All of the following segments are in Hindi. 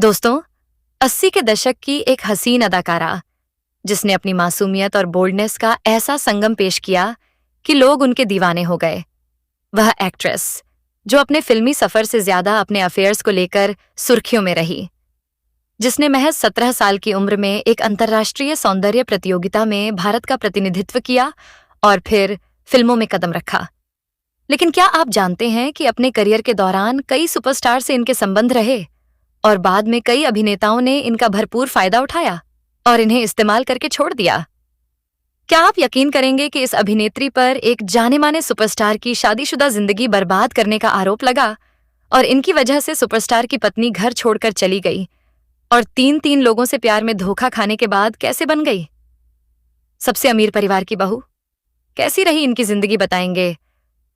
दोस्तों, 80 के दशक की एक हसीन अदाकारा जिसने अपनी मासूमियत और बोल्डनेस का ऐसा संगम पेश किया कि लोग उनके दीवाने हो गए। वह एक्ट्रेस जो अपने फिल्मी सफर से ज्यादा अपने अफेयर्स को लेकर सुर्खियों में रही, जिसने महज 17 साल की उम्र में एक अंतर्राष्ट्रीय सौंदर्य प्रतियोगिता में भारत का प्रतिनिधित्व किया और फिर फिल्मों में कदम रखा। लेकिन क्या आप जानते हैं कि अपने करियर के दौरान कई सुपरस्टार से इनके संबंध रहे और बाद में कई अभिनेताओं ने इनका भरपूर फायदा उठाया और इन्हें इस्तेमाल करके छोड़ दिया। क्या आप यकीन करेंगे कि इस अभिनेत्री पर एक जाने-माने सुपरस्टार की शादीशुदा जिंदगी बर्बाद करने का आरोप लगा और इनकी वजह से सुपरस्टार की पत्नी घर छोड़कर चली गई और तीन लोगों से प्यार में धोखा खाने के बाद कैसे बन गई सबसे अमीर परिवार की बहू? कैसी रही इनकी जिंदगी बताएंगे,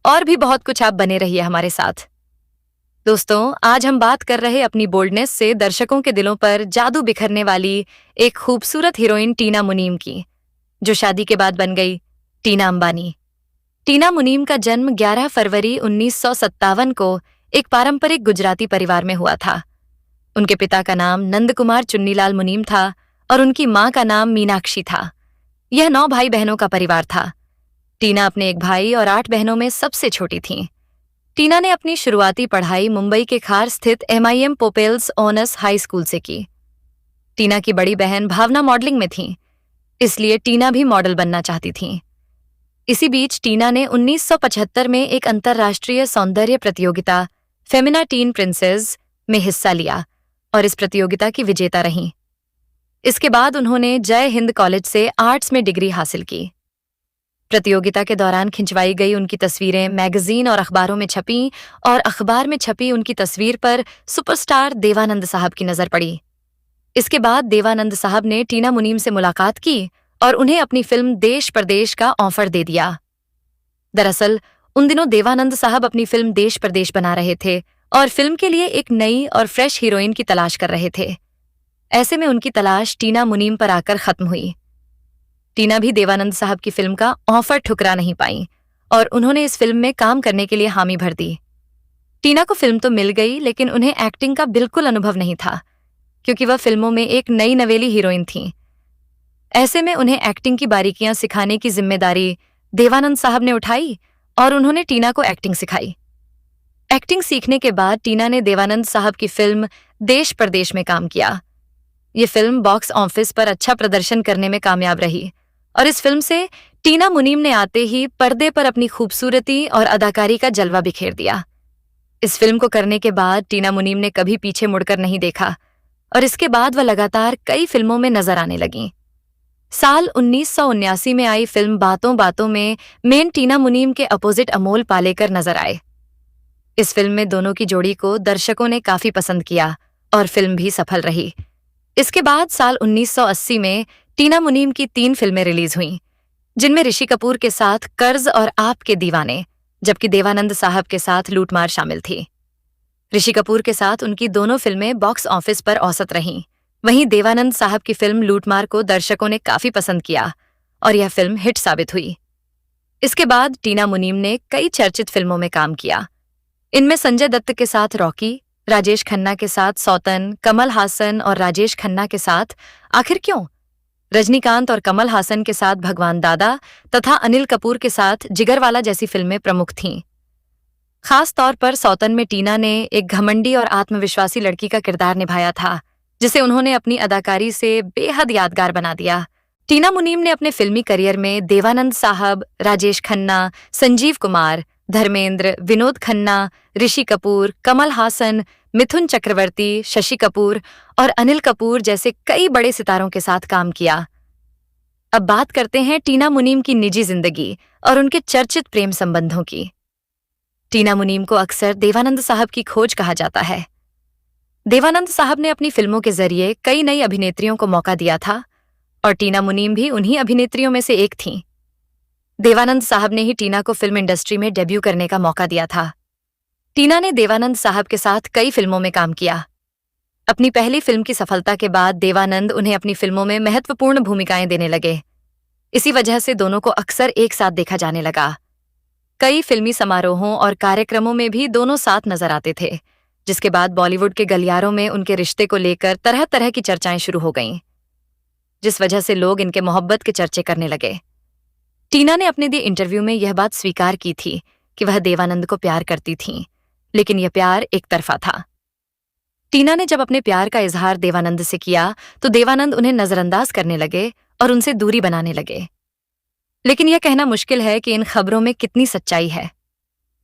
और भी बहुत कुछ। आप बने रहिए हमारे साथ। दोस्तों, आज हम बात कर रहे अपनी बोल्डनेस से दर्शकों के दिलों पर जादू बिखरने वाली एक खूबसूरत हीरोइन टीना मुनीम की, जो शादी के बाद बन गई टीना अंबानी। टीना मुनीम का जन्म 11 फरवरी 1957 को एक पारंपरिक गुजराती परिवार में हुआ था। उनके पिता का नाम नंद कुमार चुन्नीलाल मुनीम था और उनकी मां का नाम मीनाक्षी था। यह 9 भाई बहनों का परिवार था। टीना अपने एक भाई और 8 बहनों में सबसे छोटी थीं। टीना ने अपनी शुरुआती पढ़ाई मुंबई के खार स्थित MIM पोपेल्स ऑनर्स हाई स्कूल से की। टीना की बड़ी बहन भावना मॉडलिंग में थी, इसलिए टीना भी मॉडल बनना चाहती थी। इसी बीच टीना ने 1975 में एक अंतर्राष्ट्रीय सौंदर्य प्रतियोगिता फेमिना टीन प्रिंसेस में हिस्सा लिया और इस प्रतियोगिता की विजेता रहीं। इसके बाद उन्होंने जय हिंद कॉलेज से आर्ट्स में डिग्री हासिल की। प्रतियोगिता के दौरान खिंचवाई गई उनकी तस्वीरें मैगजीन और अखबारों में छपीं और अखबार में छपी उनकी तस्वीर पर सुपरस्टार देवानंद साहब की नजर पड़ी। इसके बाद देवानंद साहब ने टीना मुनीम से मुलाकात की और उन्हें अपनी फिल्म देश परदेश का ऑफर दे दिया। दरअसल उन दिनों देवानंद साहब अपनी फिल्म देश परदेश बना रहे थे और फिल्म के लिए एक नई और फ्रेश हीरोइन की तलाश कर रहे थे। ऐसे में उनकी तलाश टीना मुनीम पर आकर खत्म हुई। टीना भी देवानंद साहब की फिल्म का ऑफर ठुकरा नहीं पाई और उन्होंने इस फिल्म में काम करने के लिए हामी भर दी। टीना को फिल्म तो मिल गई, लेकिन उन्हें एक्टिंग का बिल्कुल अनुभव नहीं था, क्योंकि वह फिल्मों में एक नई नवेली हीरोइन थी। ऐसे में उन्हें एक्टिंग की बारीकियां सिखाने की जिम्मेदारी देवानंद साहब ने उठाई और उन्होंने टीना को एक्टिंग सिखाई। एक्टिंग सीखने के बाद टीना ने देवानंद साहब की फिल्म देश परदेश में काम किया। ये फिल्म बॉक्स ऑफिस पर अच्छा प्रदर्शन करने में कामयाब रही और इस फिल्म से टीना मुनीम ने आते ही पर्दे पर अपनी खूबसूरती और अदाकारी का जलवा बिखेर दिया। इस फिल्म को करने के बाद टीना मुनीम ने कभी पीछे मुड़कर नहीं देखा और इसके बाद वह लगातार कई फिल्मों में नजर आने लगीं। साल 1979 में आई फिल्म बातों बातों में मेन टीना मुनीम के अपोजिट अमोल पालेकर नजर आए। इस फिल्म में दोनों की जोड़ी को दर्शकों ने काफी पसंद किया और फिल्म भी सफल रही। इसके बाद साल 1980 में टीना मुनीम की 3 फिल्में रिलीज हुईं, जिनमें ऋषि कपूर के साथ कर्ज और आपके दीवाने, जबकि देवानंद साहब के साथ लूटमार शामिल थी। ऋषि कपूर के साथ उनकी दोनों फिल्में बॉक्स ऑफिस पर औसत रहीं। वहीं देवानंद साहब की फिल्म लूटमार को दर्शकों ने काफी पसंद किया और यह फिल्म हिट साबित हुई। इसके बाद टीना मुनीम ने कई चर्चित फिल्मों में काम किया। इनमें संजय दत्त के साथ रॉकी, राजेश खन्ना के साथ सौतन, कमल हासन और राजेश खन्ना के साथ आखिर क्यों, रजनीकांत और कमल हासन के साथ भगवान दादा तथा अनिल कपूर के साथ जिगरवाला जैसी फिल्में प्रमुख थीं। खास तौर पर सौतन में टीना ने एक घमंडी और आत्मविश्वासी लड़की का किरदार निभाया था, जिसे उन्होंने अपनी अदाकारी से बेहद यादगार बना दिया। टीना मुनीम ने अपने फिल्मी करियर में देवानंद साहब, राजेश खन्ना, संजीव कुमार, धर्मेंद्र, विनोद खन्ना, ऋषि कपूर, कमल हासन, मिथुन चक्रवर्ती, शशि कपूर और अनिल कपूर जैसे कई बड़े सितारों के साथ काम किया। अब बात करते हैं टीना मुनीम की निजी जिंदगी और उनके चर्चित प्रेम संबंधों की। टीना मुनीम को अक्सर देवानंद साहब की खोज कहा जाता है। देवानंद साहब ने अपनी फिल्मों के जरिए कई नई अभिनेत्रियों को मौका दिया था और टीना मुनीम भी उन्हीं अभिनेत्रियों में से एक थीं। देवानंद साहब ने ही टीना को फिल्म इंडस्ट्री में डेब्यू करने का मौका दिया था। टीना ने देवानंद साहब के साथ कई फिल्मों में काम किया। अपनी पहली फिल्म की सफलता के बाद देवानंद उन्हें अपनी फिल्मों में महत्वपूर्ण भूमिकाएं देने लगे। इसी वजह से दोनों को अक्सर एक साथ देखा जाने लगा। कई फिल्मी समारोहों और कार्यक्रमों में भी दोनों साथ नजर आते थे, जिसके बाद बॉलीवुड के गलियारों में उनके रिश्ते को लेकर तरह तरह की चर्चाएं शुरू हो गईं, जिस वजह से लोग इनके मोहब्बत के चर्चे करने लगे। टीना ने अपने दिए इंटरव्यू में यह बात स्वीकार की थी कि वह देवानंद को प्यार करती थीं, लेकिन यह प्यार एक तरफा था। टीना ने जब अपने प्यार का इजहार देवानंद से किया तो देवानंद उन्हें नजरअंदाज करने लगे और उनसे दूरी बनाने लगे। लेकिन यह कहना मुश्किल है कि इन खबरों में कितनी सच्चाई है।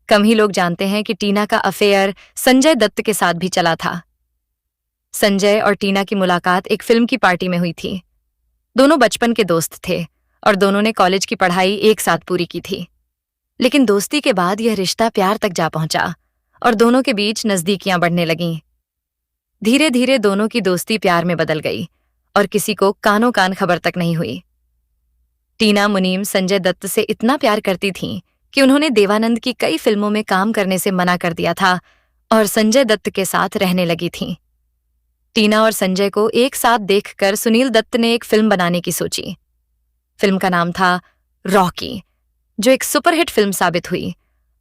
कम ही लोग जानते हैं कि टीना का अफेयर संजय दत्त के साथ भी चला था। संजय और टीना की मुलाकात एक फिल्म की पार्टी में हुई थी। दोनों बचपन के दोस्त थे और दोनों ने कॉलेज की पढ़ाई एक साथ पूरी की थी। लेकिन दोस्ती के बाद यह रिश्ता प्यार तक जा पहुंचा और दोनों के बीच नजदीकियां बढ़ने लगीं। धीरे धीरे दोनों की दोस्ती प्यार में बदल गई और किसी को कानों कान खबर तक नहीं हुई। टीना मुनीम संजय दत्त से इतना प्यार करती थीं कि उन्होंने देवानंद की कई फिल्मों में काम करने से मना कर दिया था और संजय दत्त के साथ रहने लगी थीं। टीना और संजय को एक साथ देखकर सुनील दत्त ने एक फिल्म बनाने की सोची। फिल्म का नाम था रॉकी, जो एक सुपरहिट फिल्म साबित हुई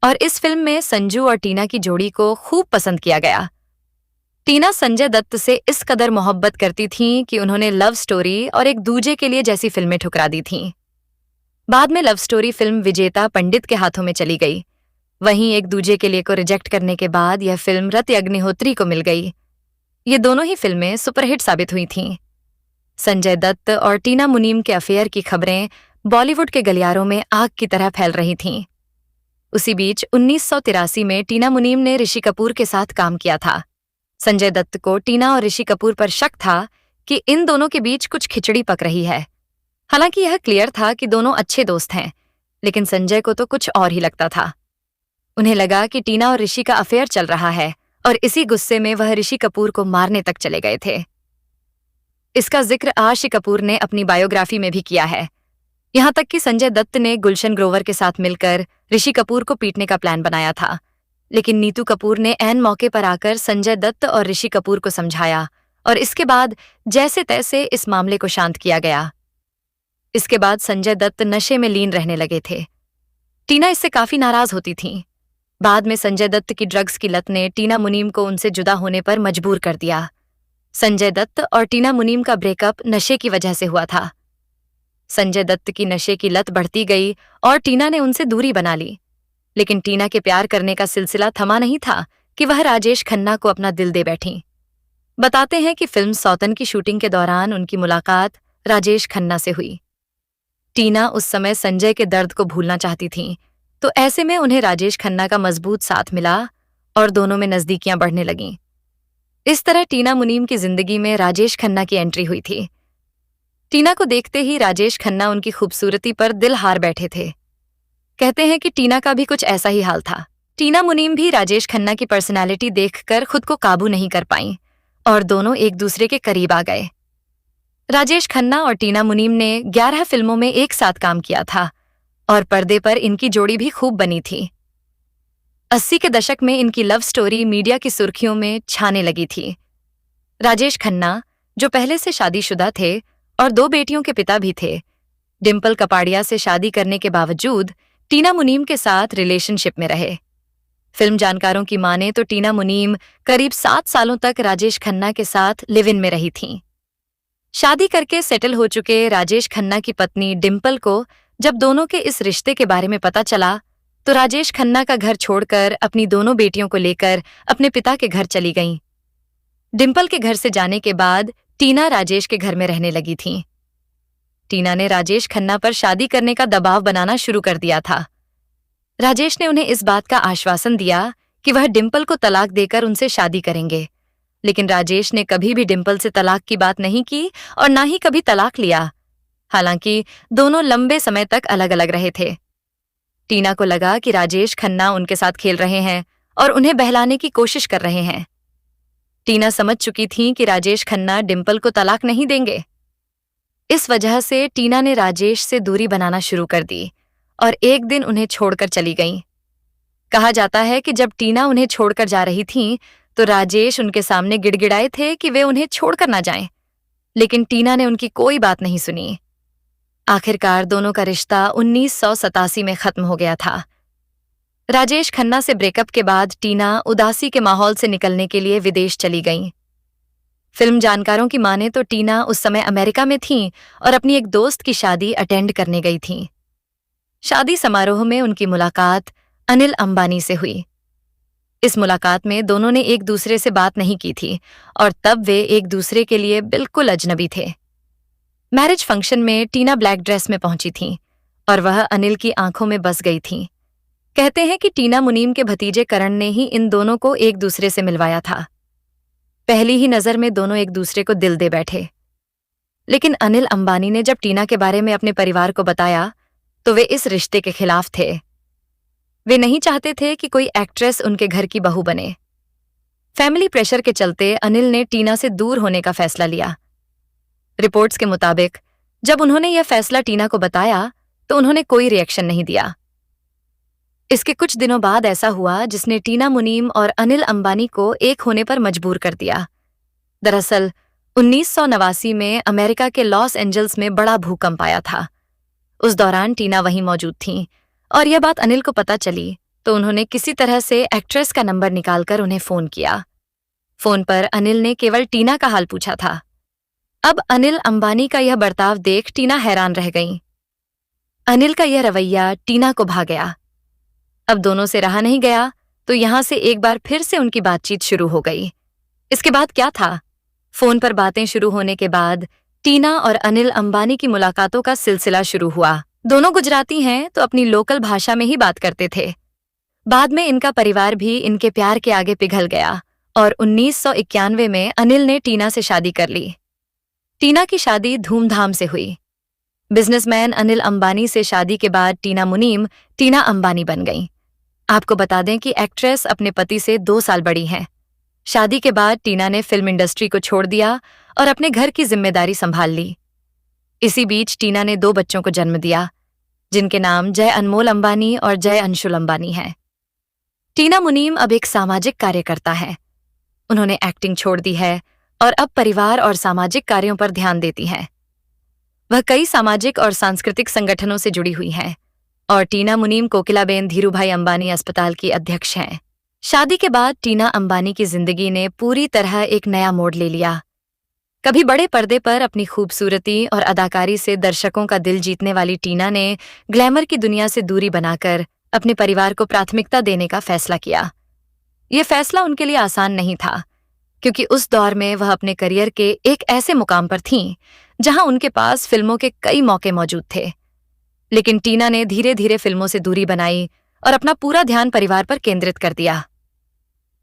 और इस फिल्म में संजू और टीना की जोड़ी को खूब पसंद किया गया। टीना संजय दत्त से इस कदर मोहब्बत करती थीं कि उन्होंने लव स्टोरी और एक दूजे के लिए जैसी फिल्में ठुकरा दी थीं। बाद में लव स्टोरी फिल्म विजेता पंडित के हाथों में चली गई। वहीं एक दूजे के लिए को रिजेक्ट करने के बाद यह फिल्म रति अग्निहोत्री को मिल गई। ये दोनों ही फिल्में सुपरहिट साबित हुई थीं। संजय दत्त और टीना मुनीम के अफेयर की खबरें बॉलीवुड के गलियारों में आग की तरह फैल रही थीं। उसी बीच 1983 में टीना मुनीम ने ऋषि कपूर के साथ काम किया था। संजय दत्त को टीना और ऋषि कपूर पर शक था कि इन दोनों के बीच कुछ खिचड़ी पक रही है। हालांकि यह क्लियर था कि दोनों अच्छे दोस्त हैं, लेकिन संजय को तो कुछ और ही लगता था। उन्हें लगा कि टीना और ऋषि का अफेयर चल रहा है और इसी गुस्से में वह ऋषि कपूर को मारने तक चले गए थे। इसका जिक्र आशी कपूर ने अपनी बायोग्राफी में भी किया है। यहां तक कि संजय दत्त ने गुलशन ग्रोवर के साथ मिलकर ऋषि कपूर को पीटने का प्लान बनाया था, लेकिन नीतू कपूर ने ऐन मौके पर आकर संजय दत्त और ऋषि कपूर को समझाया और इसके बाद जैसे तैसे इस मामले को शांत किया गया। इसके बाद संजय दत्त नशे में लीन रहने लगे थे। टीना इससे काफी नाराज होती थीं। बाद में संजय दत्त की ड्रग्स की लत ने टीना मुनीम को उनसे जुदा होने पर मजबूर कर दिया। संजय दत्त और टीना मुनीम का ब्रेकअप नशे की वजह से हुआ था। संजय दत्त की नशे की लत बढ़ती गई और टीना ने उनसे दूरी बना ली। लेकिन टीना के प्यार करने का सिलसिला थमा नहीं था कि वह राजेश खन्ना को अपना दिल दे बैठी। बताते हैं कि फिल्म सौतन की शूटिंग के दौरान उनकी मुलाकात राजेश खन्ना से हुई। टीना उस समय संजय के दर्द को भूलना चाहती थीं, तो ऐसे में उन्हें राजेश खन्ना का मजबूत साथ मिला और दोनों में नजदीकियां बढ़ने लगीं। इस तरह टीना मुनीम की जिंदगी में राजेश खन्ना की एंट्री हुई थी। टीना को देखते ही राजेश खन्ना उनकी खूबसूरती पर दिल हार बैठे थे। कहते हैं कि टीना का भी कुछ ऐसा ही हाल था। टीना मुनीम भी राजेश खन्ना की पर्सनैलिटी देखकर खुद को काबू नहीं कर पाईं और दोनों एक दूसरे के करीब आ गए। राजेश खन्ना और टीना मुनीम ने 11 फिल्मों में एक साथ काम किया था और पर्दे पर इनकी जोड़ी भी खूब बनी थी। 80 के दशक में इनकी लव स्टोरी मीडिया की सुर्खियों में छाने लगी थी। राजेश खन्ना, जो पहले से शादीशुदा थे और 2 बेटियों के पिता भी थे, डिंपल कपाड़िया से शादी करने के बावजूद टीना मुनीम के साथ रिलेशनशिप में रहे। फिल्म जानकारों की माने तो टीना मुनीम करीब 7 सालों तक राजेश खन्ना के साथ लिव इन में रही थीं। शादी करके सेटल हो चुके राजेश खन्ना की पत्नी डिंपल को जब दोनों के इस रिश्ते के बारे में पता चला तो राजेश खन्ना का घर छोड़कर अपनी दोनों बेटियों को लेकर अपने पिता के घर चली गईं। डिंपल के घर से जाने के बाद टीना राजेश के घर में रहने लगी थीं। टीना ने राजेश खन्ना पर शादी करने का दबाव बनाना शुरू कर दिया था। राजेश ने उन्हें इस बात का आश्वासन दिया कि वह डिंपल को तलाक देकर उनसे शादी करेंगे, लेकिन राजेश ने कभी भी डिंपल से तलाक की बात नहीं की और ना ही कभी तलाक लिया। हालांकि दोनों लंबे समय तक अलग अलग रहे थे। टीना को लगा कि राजेश खन्ना उनके साथ खेल रहे हैं और उन्हें बहलाने की कोशिश कर रहे हैं। टीना समझ चुकी थी कि राजेश खन्ना डिंपल को तलाक नहीं देंगे। इस वजह से टीना ने राजेश से दूरी बनाना शुरू कर दी और एक दिन उन्हें छोड़कर चली गईं। कहा जाता है कि जब टीना उन्हें छोड़कर जा रही थीं, तो राजेश उनके सामने गिड़गिड़ाए थे कि वे उन्हें छोड़कर ना जाएं, लेकिन टीना ने उनकी कोई बात नहीं सुनी। आखिरकार दोनों का रिश्ता 1987 में खत्म हो गया था। राजेश खन्ना से ब्रेकअप के बाद टीना उदासी के माहौल से निकलने के लिए विदेश चली गईं। फिल्म जानकारों की माने तो टीना उस समय अमेरिका में थीं और अपनी एक दोस्त की शादी अटेंड करने गई थीं। शादी समारोह में उनकी मुलाकात अनिल अंबानी से हुई। इस मुलाकात में दोनों ने एक दूसरे से बात नहीं की थी और तब वे एक दूसरे के लिए बिल्कुल अजनबी थे। मैरिज फंक्शन में टीना ब्लैक ड्रेस में पहुंची थीं और वह अनिल की आंखों में बस गई थीं। कहते हैं कि टीना मुनीम के भतीजे करण ने ही इन दोनों को एक दूसरे से मिलवाया था। पहली ही नजर में दोनों एक दूसरे को दिल दे बैठे। लेकिन अनिल अंबानी ने जब टीना के बारे में अपने परिवार को बताया तो वे इस रिश्ते के खिलाफ थे। वे नहीं चाहते थे कि कोई एक्ट्रेस उनके घर की बहू बने। फैमिली प्रेशर के चलते अनिल ने टीना से दूर होने का फैसला लिया। रिपोर्ट्स के मुताबिक जब उन्होंने यह फैसला टीना को बताया तो उन्होंने कोई रिएक्शन नहीं दिया। इसके कुछ दिनों बाद ऐसा हुआ जिसने टीना मुनीम और अनिल अंबानी को एक होने पर मजबूर कर दिया। दरअसल 1989 में अमेरिका के लॉस एंजल्स में बड़ा भूकंप आया था। उस दौरान टीना वहीं मौजूद थीं और यह बात अनिल को पता चली तो उन्होंने किसी तरह से एक्ट्रेस का नंबर निकालकर उन्हें फोन किया। फोन पर अनिल ने केवल टीना का हाल पूछा था। अब अनिल अंबानी का यह बर्ताव देख टीना हैरान रह गईं। अनिल का यह रवैया टीना को भा गया। अब दोनों से रहा नहीं गया तो यहां से एक बार फिर से उनकी बातचीत शुरू हो गई। इसके बाद क्या था? फोन पर बातें शुरू होने के बाद टीना और अनिल अंबानी की मुलाकातों का सिलसिला शुरू हुआ। दोनों गुजराती हैं तो अपनी लोकल भाषा में ही बात करते थे। बाद में इनका परिवार भी इनके प्यार के आगे पिघल गया और 1991 में अनिल ने टीना से शादी कर ली। टीना की शादी धूमधाम से हुई। बिजनेसमैन अनिल अंबानी से शादी के बाद टीना मुनीम टीना अंबानी बन गईं। आपको बता दें कि एक्ट्रेस अपने पति से 2 साल बड़ी हैं। शादी के बाद टीना ने फिल्म इंडस्ट्री को छोड़ दिया और अपने घर की जिम्मेदारी संभाल ली। इसी बीच टीना ने 2 बच्चों को जन्म दिया जिनके नाम जय अनमोल अंबानी और जय अंशुल अंबानी हैं। टीना मुनीम अब एक सामाजिक कार्यकर्ता है। उन्होंने एक्टिंग छोड़ दी है और अब परिवार और सामाजिक कार्यों पर ध्यान देती हैं। वह कई सामाजिक और सांस्कृतिक संगठनों से जुड़ी हुई हैं और टीना मुनीम कोकिलाबेन धीरूभाई अंबानी अस्पताल की अध्यक्ष हैं। शादी के बाद टीना अंबानी की जिंदगी ने पूरी तरह एक नया मोड़ ले लिया। कभी बड़े पर्दे पर अपनी खूबसूरती और अदाकारी से दर्शकों का दिल जीतने वाली टीना ने ग्लैमर की दुनिया से दूरी बनाकर अपने परिवार को प्राथमिकता देने का फैसला किया। यह फैसला उनके लिए आसान नहीं था क्योंकि उस दौर में वह अपने करियर के एक ऐसे मुकाम पर थीं जहां उनके पास फिल्मों के कई मौके मौजूद थे। लेकिन टीना ने धीरे धीरे फिल्मों से दूरी बनाई और अपना पूरा ध्यान परिवार पर केंद्रित कर दिया।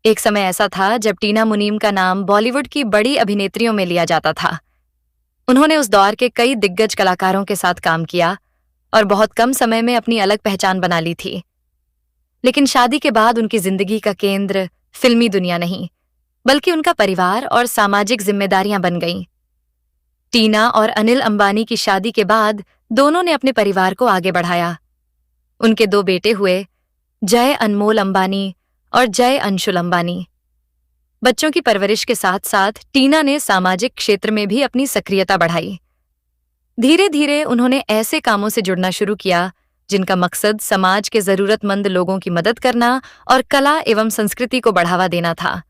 एक समय ऐसा था जब टीना मुनीम का नाम बॉलीवुड की बड़ी अभिनेत्रियों में लिया जाता था। उन्होंने उस दौर के कई दिग्गज कलाकारों के साथ काम किया और बहुत कम समय में अपनी अलग पहचान बना ली थी। लेकिन शादी के बाद उनकी जिंदगी का केंद्र फिल्मी दुनिया नहीं बल्कि उनका परिवार और सामाजिक जिम्मेदारियां बन गईं। टीना और अनिल अंबानी की शादी के बाद दोनों ने अपने परिवार को आगे बढ़ाया। उनके 2 बेटे हुए, जय अनमोल अंबानी और जय अंशुल अंबानी। बच्चों की परवरिश के साथ साथ टीना ने सामाजिक क्षेत्र में भी अपनी सक्रियता बढ़ाई। धीरे धीरे उन्होंने ऐसे कामों से जुड़ना शुरू किया जिनका मकसद समाज के जरूरतमंद लोगों की मदद करना और कला एवं संस्कृति को बढ़ावा देना था।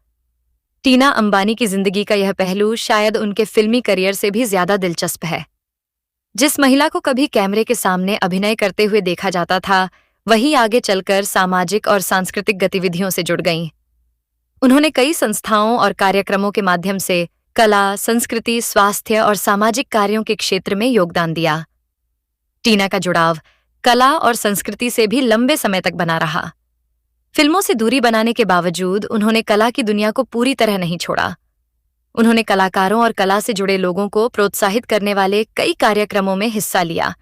टीना अंबानी की जिंदगी का यह पहलू शायद उनके फिल्मी करियर से भी ज्यादा दिलचस्प है। जिस महिला को कभी कैमरे के सामने अभिनय करते हुए देखा जाता था वही आगे चलकर सामाजिक और सांस्कृतिक गतिविधियों से जुड़ गईं। उन्होंने कई संस्थाओं और कार्यक्रमों के माध्यम से कला, संस्कृति, स्वास्थ्य और सामाजिक कार्यों के क्षेत्र में योगदान दिया। टीना का जुड़ाव कला और संस्कृति से भी लंबे समय तक बना रहा। फिल्मों से दूरी बनाने के बावजूद उन्होंने कला की दुनिया को पूरी तरह नहीं छोड़ा। उन्होंने कलाकारों और कला से जुड़े लोगों को प्रोत्साहित करने वाले कई कार्यक्रमों में हिस्सा लिया।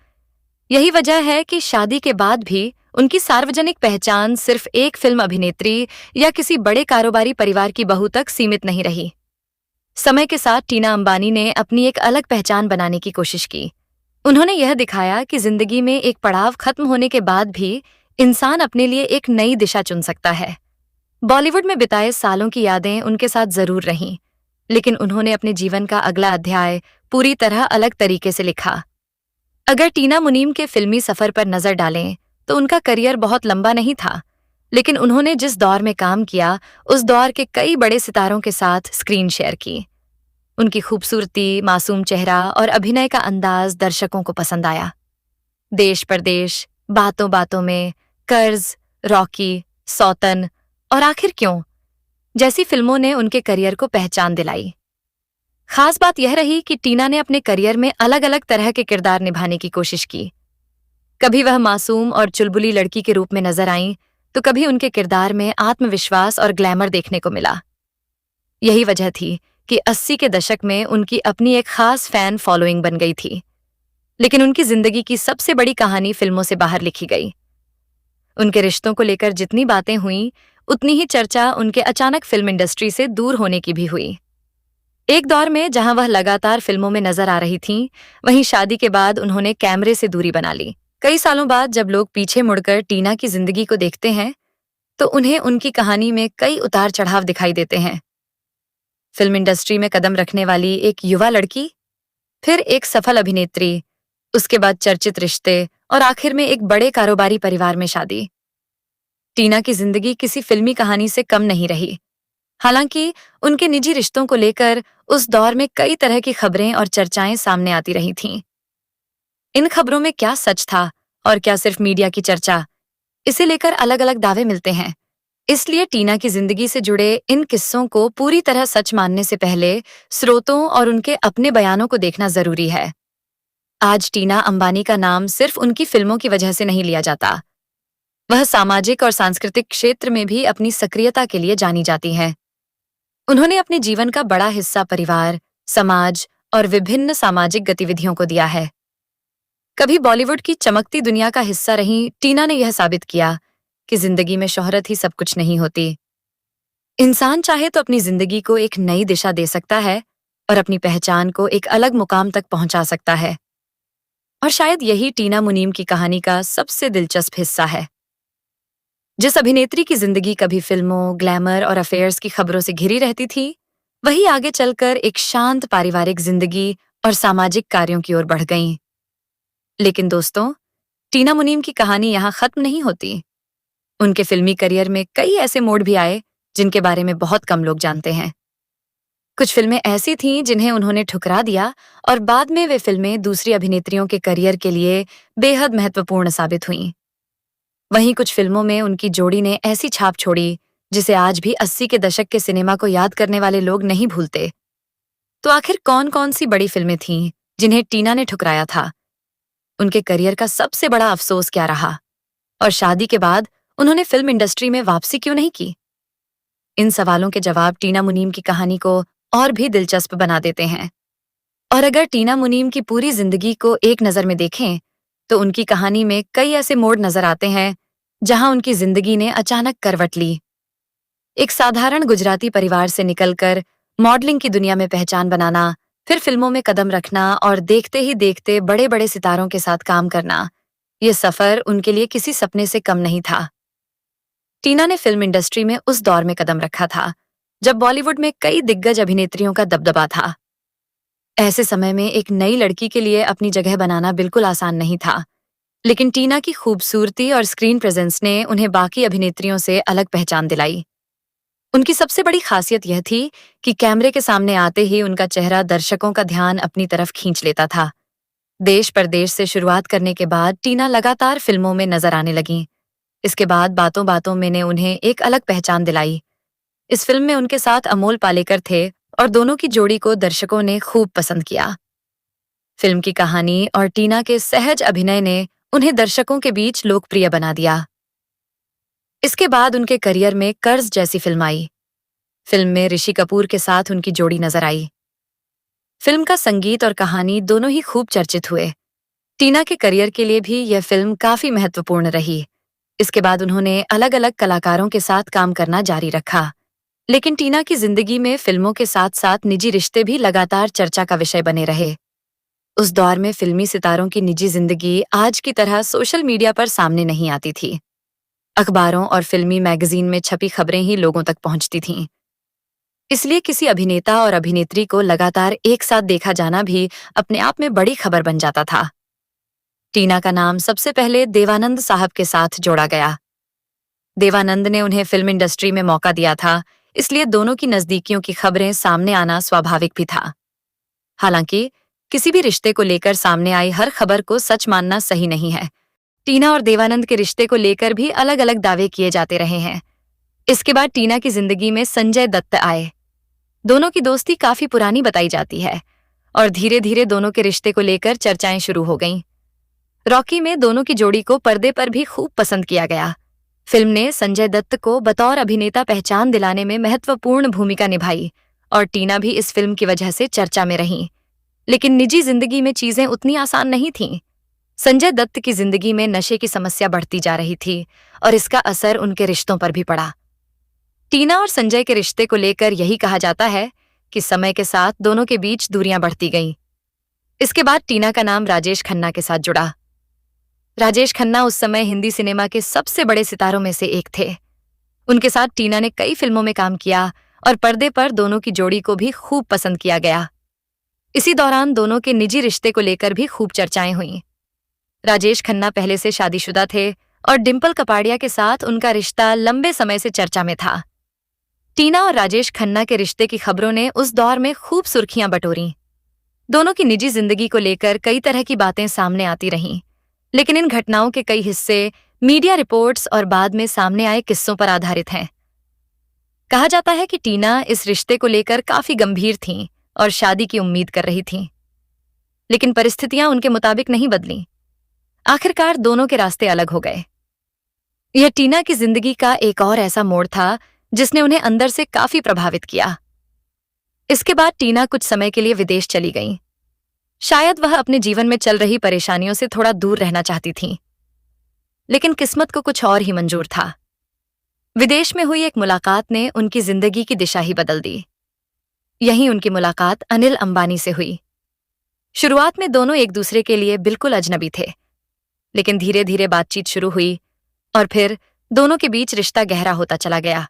यही वजह है कि शादी के बाद भी उनकी सार्वजनिक पहचान सिर्फ एक फिल्म अभिनेत्री या किसी बड़े कारोबारी परिवार की बहू तक सीमित नहीं रही। समय के साथ टीना अंबानी ने अपनी एक अलग पहचान बनाने की कोशिश की। उन्होंने यह दिखाया कि जिंदगी में एक पड़ाव खत्म होने के बाद भी इंसान अपने लिए एक नई दिशा चुन सकता है। बॉलीवुड में बिताए सालों की यादें उनके साथ जरूर रहीं, लेकिन उन्होंने अपने जीवन का अगला अध्याय पूरी तरह अलग तरीके से लिखा। अगर टीना मुनीम के फिल्मी सफर पर नजर डालें तो उनका करियर बहुत लंबा नहीं था, लेकिन उन्होंने जिस दौर में काम किया, उस दौर के कई बड़े सितारों के साथ स्क्रीन शेयर की। उनकी खूबसूरती, मासूम चेहरा और अभिनय का अंदाज दर्शकों को पसंद आया। देश परदेश, बातों बातों में, कर्ज, रॉकी, सौतन और आखिर क्यों जैसी फिल्मों ने उनके करियर को पहचान दिलाई। खास बात यह रही कि टीना ने अपने करियर में अलग अलग तरह के किरदार निभाने की कोशिश की। कभी वह मासूम और चुलबुली लड़की के रूप में नजर आईं, तो कभी उनके किरदार में आत्मविश्वास और ग्लैमर देखने को मिला। यही वजह थी कि 80 के दशक में उनकी अपनी एक खास फैन फॉलोइंग बन गई थी। लेकिन उनकी जिंदगी की सबसे बड़ी कहानी फिल्मों से बाहर लिखी गई। उनके रिश्तों को लेकर जितनी बातें हुईं, उतनी ही चर्चा उनके अचानक फिल्म इंडस्ट्री से दूर होने की भी हुई। एक दौर में जहां वह लगातार फिल्मों में नजर आ रही थीं, वहीं शादी के बाद उन्होंने कैमरे से दूरी बना ली। कई सालों बाद जब लोग पीछे मुड़कर टीना की जिंदगी को देखते हैं, तो उन्हें उनकी कहानी में कई उतार चढ़ाव दिखाई देते हैं। फिल्म इंडस्ट्री में कदम रखने वाली एक युवा लड़की, फिर एक सफल अभिनेत्री, उसके बाद चर्चित रिश्ते और आखिर में एक बड़े कारोबारी परिवार में शादी। टीना की जिंदगी किसी फिल्मी कहानी से कम नहीं रही। हालांकि उनके निजी रिश्तों को लेकर उस दौर में कई तरह की खबरें और चर्चाएं सामने आती रही थीं। इन खबरों में क्या सच था और क्या सिर्फ मीडिया की चर्चा, इसे लेकर अलग अलग दावे मिलते हैं। इसलिए टीना की जिंदगी से जुड़े इन किस्सों को पूरी तरह सच मानने से पहले स्रोतों और उनके अपने बयानों को देखना जरूरी है। आज टीना अंबानी का नाम सिर्फ उनकी फिल्मों की वजह से नहीं लिया जाता। वह सामाजिक और सांस्कृतिक क्षेत्र में भी अपनी सक्रियता के लिए जानी जाती हैं। उन्होंने अपने जीवन का बड़ा हिस्सा परिवार, समाज और विभिन्न सामाजिक गतिविधियों को दिया है। कभी बॉलीवुड की चमकती दुनिया का हिस्सा रही टीना ने यह साबित किया कि जिंदगी में शोहरत ही सब कुछ नहीं होती। इंसान चाहे तो अपनी जिंदगी को एक नई दिशा दे सकता है और अपनी पहचान को एक अलग मुकाम तक पहुंचा सकता है। और शायद यही टीना मुनीम की कहानी का सबसे दिलचस्प हिस्सा है। जिस अभिनेत्री की जिंदगी कभी फिल्मों, ग्लैमर और अफेयर्स की खबरों से घिरी रहती थी, वही आगे चलकर एक शांत पारिवारिक जिंदगी और सामाजिक कार्यों की ओर बढ़ गईं। लेकिन दोस्तों, टीना मुनीम की कहानी यहाँ खत्म नहीं होती। उनके फिल्मी करियर में कई ऐसे मोड़ भी आए जिनके बारे में बहुत कम लोग जानते हैं। कुछ फिल्में ऐसी थीं जिन्हें उन्होंने ठुकरा दिया और बाद में वे फिल्में दूसरी अभिनेत्रियों के करियर के लिए बेहद महत्वपूर्ण साबित हुईं। वहीं कुछ फिल्मों में उनकी जोड़ी ने ऐसी छाप छोड़ी जिसे आज भी 80 के दशक के सिनेमा को याद करने वाले लोग नहीं भूलते। तो आखिर कौन कौन सी बड़ी फिल्में थीं जिन्हें टीना ने ठुकराया था? उनके करियर का सबसे बड़ा अफसोस क्या रहा? और शादी के बाद उन्होंने फिल्म इंडस्ट्री में वापसी क्यों नहीं की? इन सवालों के जवाब टीना मुनीम की कहानी को और भी दिलचस्प बना देते हैं। और अगर टीना मुनीम की पूरी जिंदगी को एक नजर में देखें, तो उनकी कहानी में कई ऐसे मोड़ नजर आते हैं जहां उनकी जिंदगी ने अचानक करवट ली। एक साधारण गुजराती परिवार से निकलकर मॉडलिंग की दुनिया में पहचान बनाना, फिर फिल्मों में कदम रखना और देखते ही देखते बड़े बड़े सितारों के साथ काम करना, ये सफर उनके लिए किसी सपने से कम नहीं था। टीना ने फिल्म इंडस्ट्री में उस दौर में कदम रखा था जब बॉलीवुड में कई दिग्गज अभिनेत्रियों का दबदबा था। ऐसे समय में एक नई लड़की के लिए अपनी जगह बनाना बिल्कुल आसान नहीं था, लेकिन टीना की खूबसूरती और स्क्रीन प्रेजेंस ने उन्हें बाकी अभिनेत्रियों से अलग पहचान दिलाई। उनकी सबसे बड़ी खासियत यह थी कि कैमरे के सामने आते ही उनका चेहरा दर्शकों का ध्यान अपनी तरफ खींच लेता था। देश परदेश से शुरुआत करने के बाद टीना लगातार फिल्मों में नजर आने लगीं। इसके बाद बातों बातों में ने उन्हें एक अलग पहचान दिलाई। इस फिल्म में उनके साथ अमोल पालेकर थे और दोनों की जोड़ी को दर्शकों ने खूब पसंद किया। फिल्म की कहानी और टीना के सहज अभिनय ने उन्हें दर्शकों के बीच लोकप्रिय बना दिया। इसके बाद उनके करियर में कर्ज जैसी फिल्म आई। फिल्म में ऋषि कपूर के साथ उनकी जोड़ी नजर आई। फिल्म का संगीत और कहानी दोनों ही खूब चर्चित हुए। टीना के करियर के लिए भी यह फिल्म काफी महत्वपूर्ण रही। इसके बाद उन्होंने अलग अलग कलाकारों के साथ काम करना जारी रखा। लेकिन टीना की जिंदगी में फिल्मों के साथ साथ निजी रिश्ते भी लगातार चर्चा का विषय बने रहे। उस दौर में फिल्मी सितारों की निजी जिंदगी आज की तरह सोशल मीडिया पर सामने नहीं आती थी। अखबारों और फिल्मी मैगजीन में छपी खबरें ही लोगों तक पहुंचती थीं। इसलिए किसी अभिनेता और अभिनेत्री को लगातार एक साथ देखा जाना भी अपने आप में बड़ी खबर बन जाता था। टीना का नाम सबसे पहले देवानंद साहब के साथ जोड़ा गया। देवानंद ने उन्हें फिल्म इंडस्ट्री में मौका दिया था, इसलिए दोनों की नजदीकियों की खबरें सामने आना स्वाभाविक भी था। हालांकि किसी भी रिश्ते को लेकर सामने आई हर खबर को सच मानना सही नहीं है। टीना और देवानंद के रिश्ते को लेकर भी अलग अलग दावे किए जाते रहे हैं। इसके बाद टीना की जिंदगी में संजय दत्त आए। दोनों की दोस्ती काफी पुरानी बताई जाती है और धीरे धीरे दोनों के रिश्ते को लेकर चर्चाएं शुरू हो गईं। रॉकी में दोनों की जोड़ी को पर्दे पर भी खूब पसंद किया गया। फिल्म ने संजय दत्त को बतौर अभिनेता पहचान दिलाने में महत्वपूर्ण भूमिका निभाई और टीना भी इस फिल्म की वजह से चर्चा में रहीं। लेकिन निजी जिंदगी में चीजें उतनी आसान नहीं थीं। संजय दत्त की जिंदगी में नशे की समस्या बढ़ती जा रही थी और इसका असर उनके रिश्तों पर भी पड़ा। टीना और संजय के रिश्ते को लेकर यही कहा जाता है कि समय के साथ दोनों के बीच दूरियां बढ़ती गईं। इसके बाद टीना का नाम राजेश खन्ना के साथ जुड़ा। राजेश खन्ना उस समय हिंदी सिनेमा के सबसे बड़े सितारों में से एक थे। उनके साथ टीना ने कई फिल्मों में काम किया और पर्दे पर दोनों की जोड़ी को भी खूब पसंद किया गया। इसी दौरान दोनों के निजी रिश्ते को लेकर भी खूब चर्चाएं हुईं। राजेश खन्ना पहले से शादीशुदा थे और डिंपल कपाड़िया के साथ उनका रिश्ता लंबे समय से चर्चा में था। टीना और राजेश खन्ना के रिश्ते की खबरों ने उस दौर में खूब सुर्खियां बटोरीं। दोनों की निजी जिंदगी को लेकर कई तरह की बातें सामने आती रहीं, लेकिन इन घटनाओं के कई हिस्से मीडिया रिपोर्ट्स और बाद में सामने आए किस्सों पर आधारित हैं। कहा जाता है कि टीना इस रिश्ते को लेकर काफी गंभीर थीं और शादी की उम्मीद कर रही थीं, लेकिन परिस्थितियां उनके मुताबिक नहीं बदलीं। आखिरकार दोनों के रास्ते अलग हो गए। यह टीना की जिंदगी का एक और ऐसा मोड़ था जिसने उन्हें अंदर से काफी प्रभावित किया। इसके बाद टीना कुछ समय के लिए विदेश चली गईं। शायद वह अपने जीवन में चल रही परेशानियों से थोड़ा दूर रहना चाहती थीं, लेकिन किस्मत को कुछ और ही मंजूर था। विदेश में हुई एक मुलाकात ने उनकी जिंदगी की दिशा ही बदल दी। यहीं उनकी मुलाकात अनिल अंबानी से हुई। शुरुआत में दोनों एक दूसरे के लिए बिल्कुल अजनबी थे, लेकिन धीरे धीरे बातचीत शुरू हुई और फिर दोनों के बीच रिश्ता गहरा होता चला गया।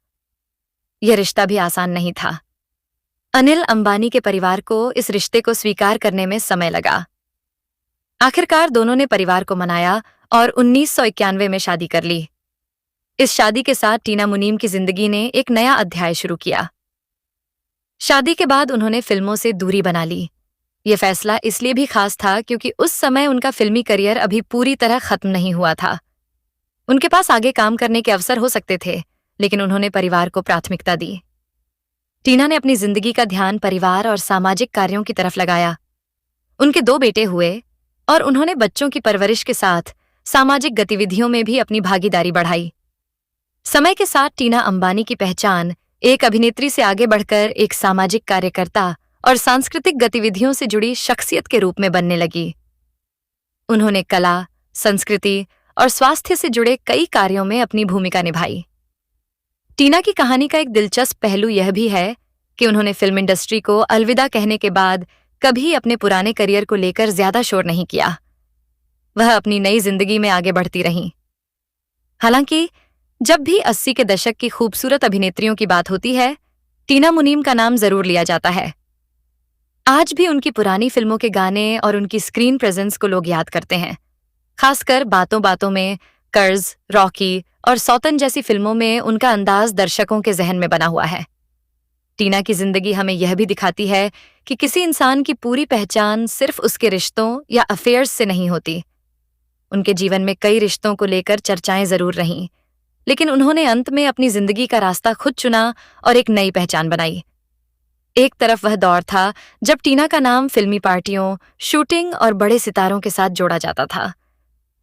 यह रिश्ता भी आसान नहीं था। अनिल अंबानी के परिवार को इस रिश्ते को स्वीकार करने में समय लगा। आखिरकार दोनों ने परिवार को मनाया और 1991 में शादी कर ली। इस शादी के साथ टीना मुनीम की जिंदगी ने एक नया अध्याय शुरू किया। शादी के बाद उन्होंने फिल्मों से दूरी बना ली। ये फैसला इसलिए भी खास था क्योंकि उस समय उनका फिल्मी करियर अभी पूरी तरह खत्म नहीं हुआ था। उनके पास आगे काम करने के अवसर हो सकते थे, लेकिन उन्होंने परिवार को प्राथमिकता दी। टीना ने अपनी जिंदगी का ध्यान परिवार और सामाजिक कार्यों की तरफ लगाया। उनके 2 बेटे हुए और उन्होंने बच्चों की परवरिश के साथ सामाजिक गतिविधियों में भी अपनी भागीदारी बढ़ाई। समय के साथ टीना अंबानी की पहचान एक अभिनेत्री से आगे बढ़कर एक सामाजिक कार्यकर्ता और सांस्कृतिक गतिविधियों से जुड़ी शख्सियत के रूप में बनने लगी। उन्होंने कला, संस्कृति और स्वास्थ्य से जुड़े कई कार्यों में अपनी भूमिका निभाई। टीना की कहानी का एक दिलचस्प पहलू यह भी है कि उन्होंने फिल्म इंडस्ट्री को अलविदा कहने के बाद कभी अपने पुराने करियर को लेकर ज्यादा शोर नहीं किया। वह अपनी नई जिंदगी में आगे बढ़ती रहीं। हालांकि जब भी 80 के दशक की खूबसूरत अभिनेत्रियों की बात होती है, टीना मुनीम का नाम जरूर लिया जाता है। आज भी उनकी पुरानी फिल्मों के गाने और उनकी स्क्रीन प्रेजेंस को लोग याद करते हैं। खासकर बातों बातों में, कर्ज, रॉकी और सौतन जैसी फिल्मों में उनका अंदाज दर्शकों के जहन में बना हुआ है। टीना की जिंदगी हमें यह भी दिखाती है कि किसी इंसान की पूरी पहचान सिर्फ उसके रिश्तों या अफेयर्स से नहीं होती। उनके जीवन में कई रिश्तों को लेकर चर्चाएं जरूर रहीं, लेकिन उन्होंने अंत में अपनी जिंदगी का रास्ता खुद चुना और एक नई पहचान बनाई। एक तरफ वह दौर था जब टीना का नाम फिल्मी पार्टियों, शूटिंग और बड़े सितारों के साथ जोड़ा जाता था।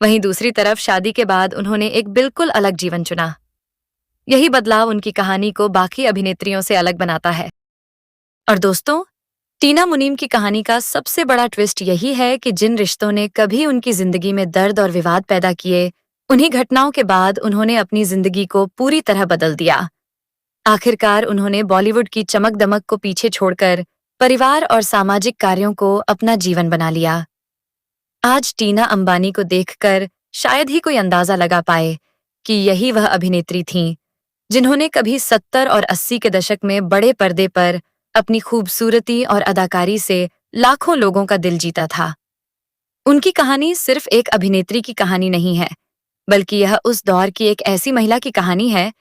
वहीं दूसरी तरफ शादी के बाद उन्होंने एक बिल्कुल अलग जीवन चुना। यही बदलाव उनकी कहानी को बाकी अभिनेत्रियों से अलग बनाता है। और दोस्तों, टीना मुनीम की कहानी का सबसे बड़ा ट्विस्ट यही है कि जिन रिश्तों ने कभी उनकी जिंदगी में दर्द और विवाद पैदा किए, उन्हीं घटनाओं के बाद उन्होंने अपनी जिंदगी को पूरी तरह बदल दिया। आखिरकार उन्होंने बॉलीवुड की चमक दमक को पीछे छोड़कर परिवार और सामाजिक कार्यों को अपना जीवन बना लिया। आज टीना अंबानी को देखकर शायद ही कोई अंदाजा लगा पाए कि यही वह अभिनेत्री थीं जिन्होंने कभी 70 और 80 के दशक में बड़े पर्दे पर अपनी खूबसूरती और अदाकारी से लाखों लोगों का दिल जीता था। उनकी कहानी सिर्फ एक अभिनेत्री की कहानी नहीं है, बल्कि यह उस दौर की एक ऐसी महिला की कहानी है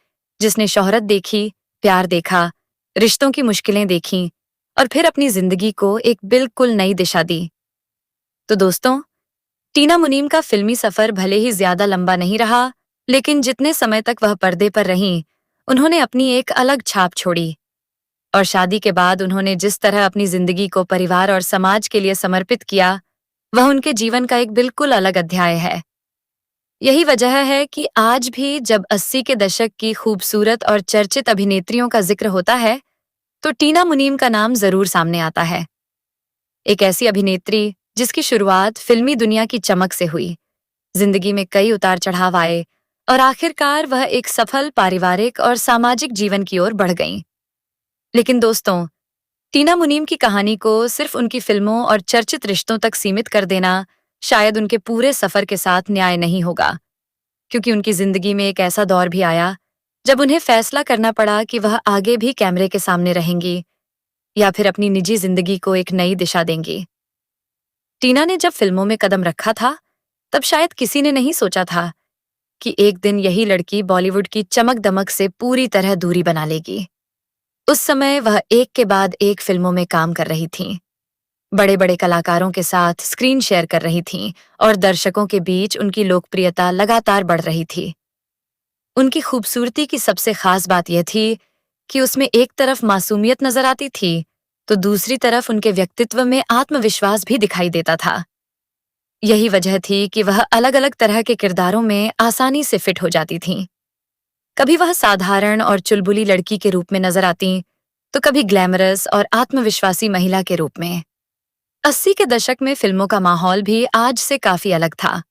जिसने शोहरत देखी, प्यार देखा, रिश्तों की मुश्किलें देखीं और फिर अपनी जिंदगी को एक बिल्कुल नई दिशा दी। तो दोस्तों, टीना मुनीम का फिल्मी सफर भले ही ज्यादा लंबा नहीं रहा, लेकिन जितने समय तक वह पर्दे पर रहीं, उन्होंने अपनी एक अलग छाप छोड़ी। और शादी के बाद उन्होंने जिस तरह अपनी जिंदगी को परिवार और समाज के लिए समर्पित किया, वह उनके जीवन का एक बिल्कुल अलग अध्याय है। यही वजह है कि आज भी जब 80 के दशक की खूबसूरत और चर्चित अभिनेत्रियों का जिक्र होता है, तो टीना मुनीम का नाम जरूर सामने आता है। एक ऐसी अभिनेत्री जिसकी शुरुआत फिल्मी दुनिया की चमक से हुई, जिंदगी में कई उतार चढ़ाव आए और आखिरकार वह एक सफल पारिवारिक और सामाजिक जीवन की ओर बढ़ गईं। लेकिन दोस्तों, टीना मुनीम की कहानी को सिर्फ उनकी फिल्मों और चर्चित रिश्तों तक सीमित कर देना शायद उनके पूरे सफर के साथ न्याय नहीं होगा, क्योंकि उनकी जिंदगी में एक ऐसा दौर भी आया जब उन्हें फैसला करना पड़ा कि वह आगे भी कैमरे के सामने रहेंगी या फिर अपनी निजी जिंदगी को एक नई दिशा देंगी। टीना ने जब फिल्मों में कदम रखा था, तब शायद किसी ने नहीं सोचा था कि एक दिन यही लड़की बॉलीवुड की चमक दमक से पूरी तरह दूरी बना लेगी। उस समय वह एक के बाद एक फिल्मों में काम कर रही थीं, बड़े बड़े कलाकारों के साथ स्क्रीन शेयर कर रही थीं और दर्शकों के बीच उनकी लोकप्रियता लगातार बढ़ रही थी। उनकी खूबसूरती की सबसे खास बात यह थी कि उसमें एक तरफ मासूमियत नजर आती थी, तो दूसरी तरफ उनके व्यक्तित्व में आत्मविश्वास भी दिखाई देता था। यही वजह थी कि वह अलग अलग तरह के किरदारों में आसानी से फिट हो जाती थीं। कभी वह साधारण और चुलबुली लड़की के रूप में नजर आती, तो कभी ग्लैमरस और आत्मविश्वासी महिला के रूप में। 80 के दशक में फिल्मों का माहौल भी आज से काफी अलग था।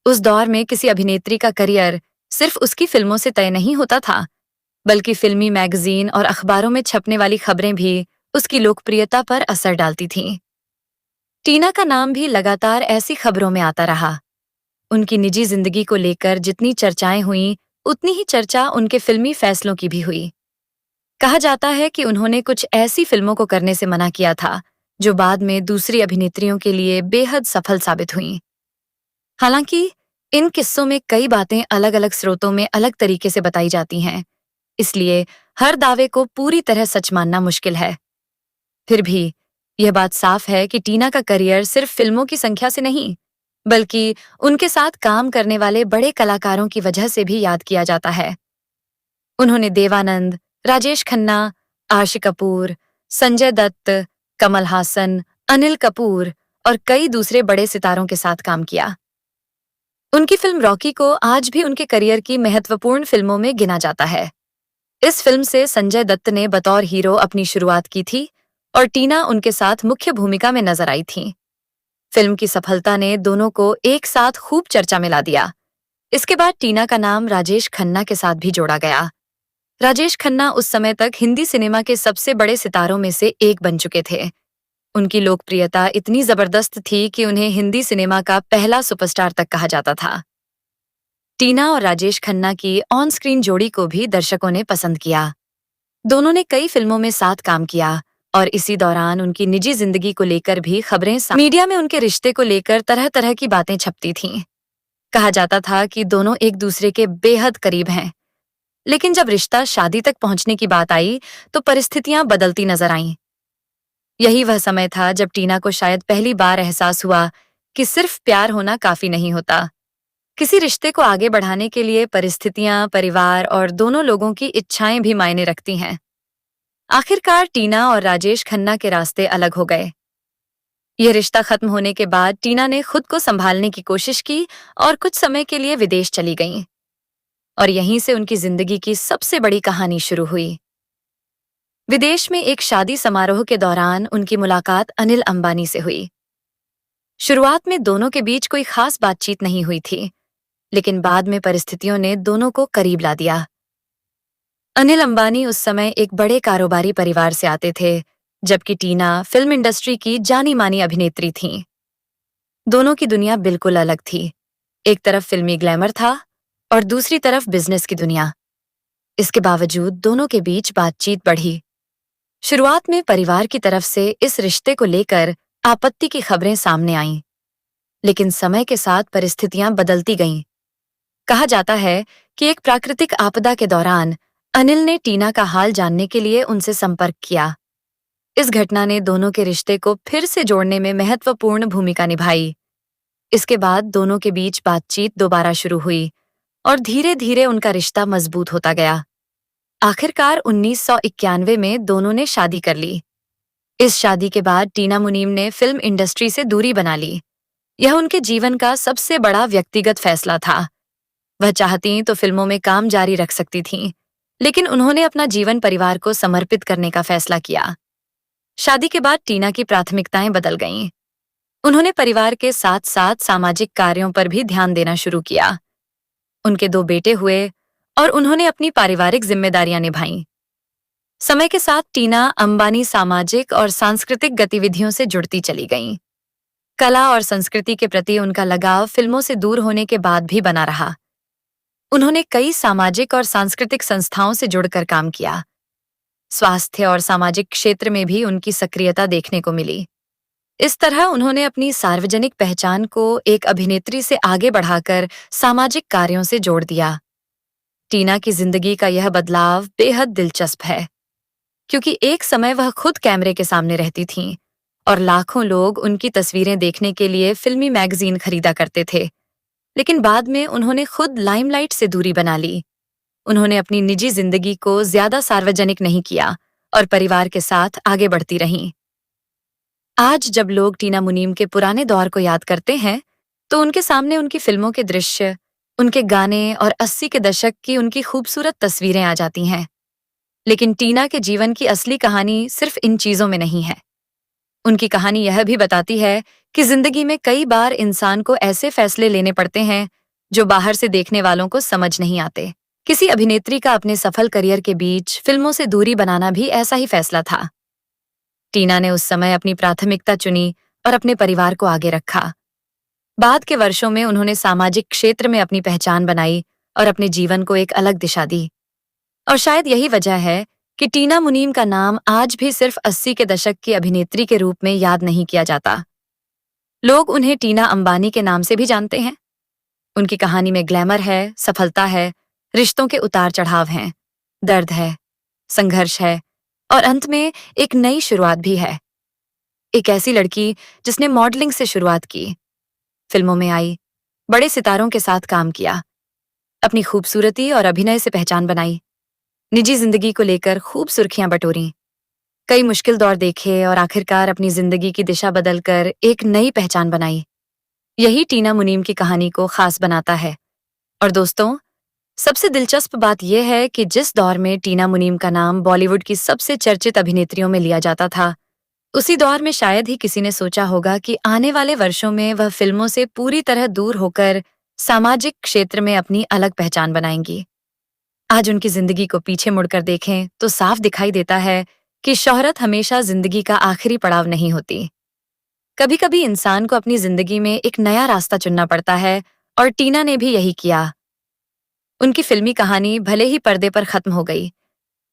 उस दौर में किसी अभिनेत्री का करियर सिर्फ उसकी फिल्मों से तय नहीं होता था, बल्कि फिल्मी मैगजीन और अखबारों में छपने वाली खबरें भी उसकी लोकप्रियता पर असर डालती थीं। टीना का नाम भी लगातार ऐसी खबरों में आता रहा। उनकी निजी जिंदगी को लेकर जितनी चर्चाएं हुईं, उतनी ही चर्चा उनके फिल्मी फैसलों की भी हुई। कहा जाता है कि उन्होंने कुछ ऐसी फिल्मों को करने से मना किया था जो बाद में दूसरी अभिनेत्रियों के लिए बेहद सफल साबित हुईं। हालांकि इन किस्सों में कई बातें अलग अलग स्रोतों में अलग तरीके से बताई जाती हैं, इसलिए हर दावे को पूरी तरह सच मानना मुश्किल है। फिर भी यह बात साफ है कि टीना का करियर सिर्फ फिल्मों की संख्या से नहीं, बल्कि उनके साथ काम करने वाले बड़े कलाकारों की वजह से भी याद किया जाता है। उन्होंने देवानंद, राजेश खन्ना, आशी कपूर, संजय दत्त, कमल हासन, अनिल कपूर और कई दूसरे बड़े सितारों के साथ काम किया। उनकी फिल्म रॉकी को आज भी उनके करियर की महत्वपूर्ण फिल्मों में गिना जाता है। इस फिल्म से संजय दत्त ने बतौर हीरो अपनी शुरुआत की थी और टीना उनके साथ मुख्य भूमिका में नजर आई थीं। फिल्म की सफलता ने दोनों को एक साथ खूब चर्चा में ला दिया। इसके बाद टीना का नाम राजेश खन्ना के साथ भी जोड़ा गया। राजेश खन्ना उस समय तक हिंदी सिनेमा के सबसे बड़े सितारों में से एक बन चुके थे। उनकी लोकप्रियता इतनी जबरदस्त थी कि उन्हें हिंदी सिनेमा का पहला सुपरस्टार तक कहा जाता था। टीना और राजेश खन्ना की ऑन स्क्रीन जोड़ी को भी दर्शकों ने पसंद किया। दोनों ने कई फिल्मों में साथ काम किया और इसी दौरान उनकी निजी जिंदगी को लेकर भी खबरें मीडिया में उनके रिश्ते को लेकर तरह तरह की बातें छपती थीं। कहा जाता था कि दोनों एक दूसरे के बेहद करीब हैं। लेकिन जब रिश्ता शादी तक पहुंचने की बात आई, तो परिस्थितियां बदलती नजर आईं। यही वह समय था जब टीना को शायद पहली बार एहसास हुआ कि सिर्फ प्यार होना काफी नहीं होता। किसी रिश्ते को आगे बढ़ाने के लिए परिस्थितियां, परिवार और दोनों लोगों की इच्छाएं भी मायने रखती हैं। आखिरकार टीना और राजेश खन्ना के रास्ते अलग हो गए। यह रिश्ता खत्म होने के बाद टीना ने खुद को संभालने की कोशिश की और कुछ समय के लिए विदेश चली गईं। और यहीं से उनकी जिंदगी की सबसे बड़ी कहानी शुरू हुई। विदेश में एक शादी समारोह के दौरान उनकी मुलाकात अनिल अंबानी से हुई। शुरुआत में दोनों के बीच कोई खास बातचीत नहीं हुई थी, लेकिन बाद में परिस्थितियों ने दोनों को करीब ला दिया। अनिल अंबानी उस समय एक बड़े कारोबारी परिवार से आते थे, जबकि टीना फिल्म इंडस्ट्री की जानी मानी अभिनेत्री थीं। दोनों की दुनिया बिल्कुल अलग थी। एक तरफ फिल्मी ग्लैमर था और दूसरी तरफ बिजनेस की दुनिया। इसके बावजूद दोनों के बीच बातचीत बढ़ी। शुरुआत में परिवार की तरफ से इस रिश्ते को लेकर आपत्ति की खबरें सामने आईं, लेकिन समय के साथ परिस्थितियां बदलती गईं। कहा जाता है कि एक प्राकृतिक आपदा के दौरान अनिल ने टीना का हाल जानने के लिए उनसे संपर्क किया। इस घटना ने दोनों के रिश्ते को फिर से जोड़ने में महत्वपूर्ण भूमिका निभाई। इसके बाद दोनों के बीच बातचीत दोबारा शुरू हुई और धीरे धीरे उनका रिश्ता मजबूत होता गया। आखिरकार 1991 में दोनों ने शादी कर ली। इस शादी के बाद टीना मुनीम ने फिल्म इंडस्ट्री से दूरी बना ली। यह उनके जीवन का सबसे बड़ा व्यक्तिगत फैसला था। वह चाहती तो फिल्मों में काम जारी रख सकती थीं, लेकिन उन्होंने अपना जीवन परिवार को समर्पित करने का फैसला किया। शादी के बाद टीना की प्राथमिकताएं बदल गईं। उन्होंने परिवार के साथ साथ सामाजिक कार्यों पर भी ध्यान देना शुरू किया। उनके 2 बेटे हुए और उन्होंने अपनी पारिवारिक जिम्मेदारियां निभाईं। समय के साथ टीना अंबानी सामाजिक और सांस्कृतिक गतिविधियों से जुड़ती चली गईं। कला और संस्कृति के प्रति उनका लगाव फिल्मों से दूर होने के बाद भी बना रहा। उन्होंने कई सामाजिक और सांस्कृतिक संस्थाओं से जुड़कर काम किया। स्वास्थ्य और सामाजिक क्षेत्र में भी उनकी सक्रियता देखने को मिली। इस तरह उन्होंने अपनी सार्वजनिक पहचान को एक अभिनेत्री से आगे बढ़ाकर सामाजिक कार्यों से जोड़ दिया। टीना की जिंदगी का यह बदलाव बेहद दिलचस्प है, क्योंकि एक समय वह खुद कैमरे के सामने रहती थीं और लाखों लोग उनकी तस्वीरें देखने के लिए फिल्मी मैगजीन खरीदा करते थे। लेकिन बाद में उन्होंने खुद लाइमलाइट से दूरी बना ली। उन्होंने अपनी निजी जिंदगी को ज्यादा सार्वजनिक नहीं किया और परिवार के साथ आगे बढ़ती रहीं। आज जब लोग टीना मुनीम के पुराने दौर को याद करते हैं, तो उनके सामने उनकी फिल्मों के दृश्य, उनके गाने और 80 के दशक की उनकी खूबसूरत तस्वीरें आ जाती हैं। लेकिन टीना के जीवन की असली कहानी सिर्फ इन चीजों में नहीं है। उनकी कहानी यह भी बताती है कि जिंदगी में कई बार इंसान को ऐसे फैसले लेने पड़ते हैं जो बाहर से देखने वालों को समझ नहीं आते। किसी अभिनेत्री का अपने सफल करियर के बीच फिल्मों से दूरी बनाना भी ऐसा ही फैसला था। टीना ने उस समय अपनी प्राथमिकता चुनी और अपने परिवार को आगे रखा। बाद के वर्षों में उन्होंने सामाजिक क्षेत्र में अपनी पहचान बनाई और अपने जीवन को एक अलग दिशा दी। और शायद यही वजह है कि टीना मुनीम का नाम आज भी सिर्फ 80 के दशक की अभिनेत्री के रूप में याद नहीं किया जाता। लोग उन्हें टीना अंबानी के नाम से भी जानते हैं। उनकी कहानी में ग्लैमर है, सफलता है, रिश्तों के उतार चढ़ाव हैं, दर्द है, संघर्ष है और अंत में एक नई शुरुआत भी है। एक ऐसी लड़की जिसने मॉडलिंग से शुरुआत की, फिल्मों में आई, बड़े सितारों के साथ काम किया, अपनी खूबसूरती और अभिनय से पहचान बनाई, निजी जिंदगी को लेकर खूब सुर्खियां बटोरी, कई मुश्किल दौर देखे और आखिरकार अपनी जिंदगी की दिशा बदलकर एक नई पहचान बनाई। यही टीना मुनीम की कहानी को खास बनाता है। और दोस्तों, सबसे दिलचस्प बात यह है कि जिस दौर में टीना मुनीम का नाम बॉलीवुड की सबसे चर्चित अभिनेत्रियों में लिया जाता था, उसी दौर में शायद ही किसी ने सोचा होगा कि आने वाले वर्षों में वह फिल्मों से पूरी तरह दूर होकर सामाजिक क्षेत्र में अपनी अलग पहचान बनाएंगी। आज उनकी जिंदगी को पीछे मुड़कर देखें तो साफ दिखाई देता है कि शोहरत हमेशा जिंदगी का आखिरी पड़ाव नहीं होती। कभी कभी इंसान को अपनी जिंदगी में एक नया रास्ता चुनना पड़ता है और टीना ने भी यही किया। उनकी फिल्मी कहानी भले ही पर्दे पर खत्म हो गई,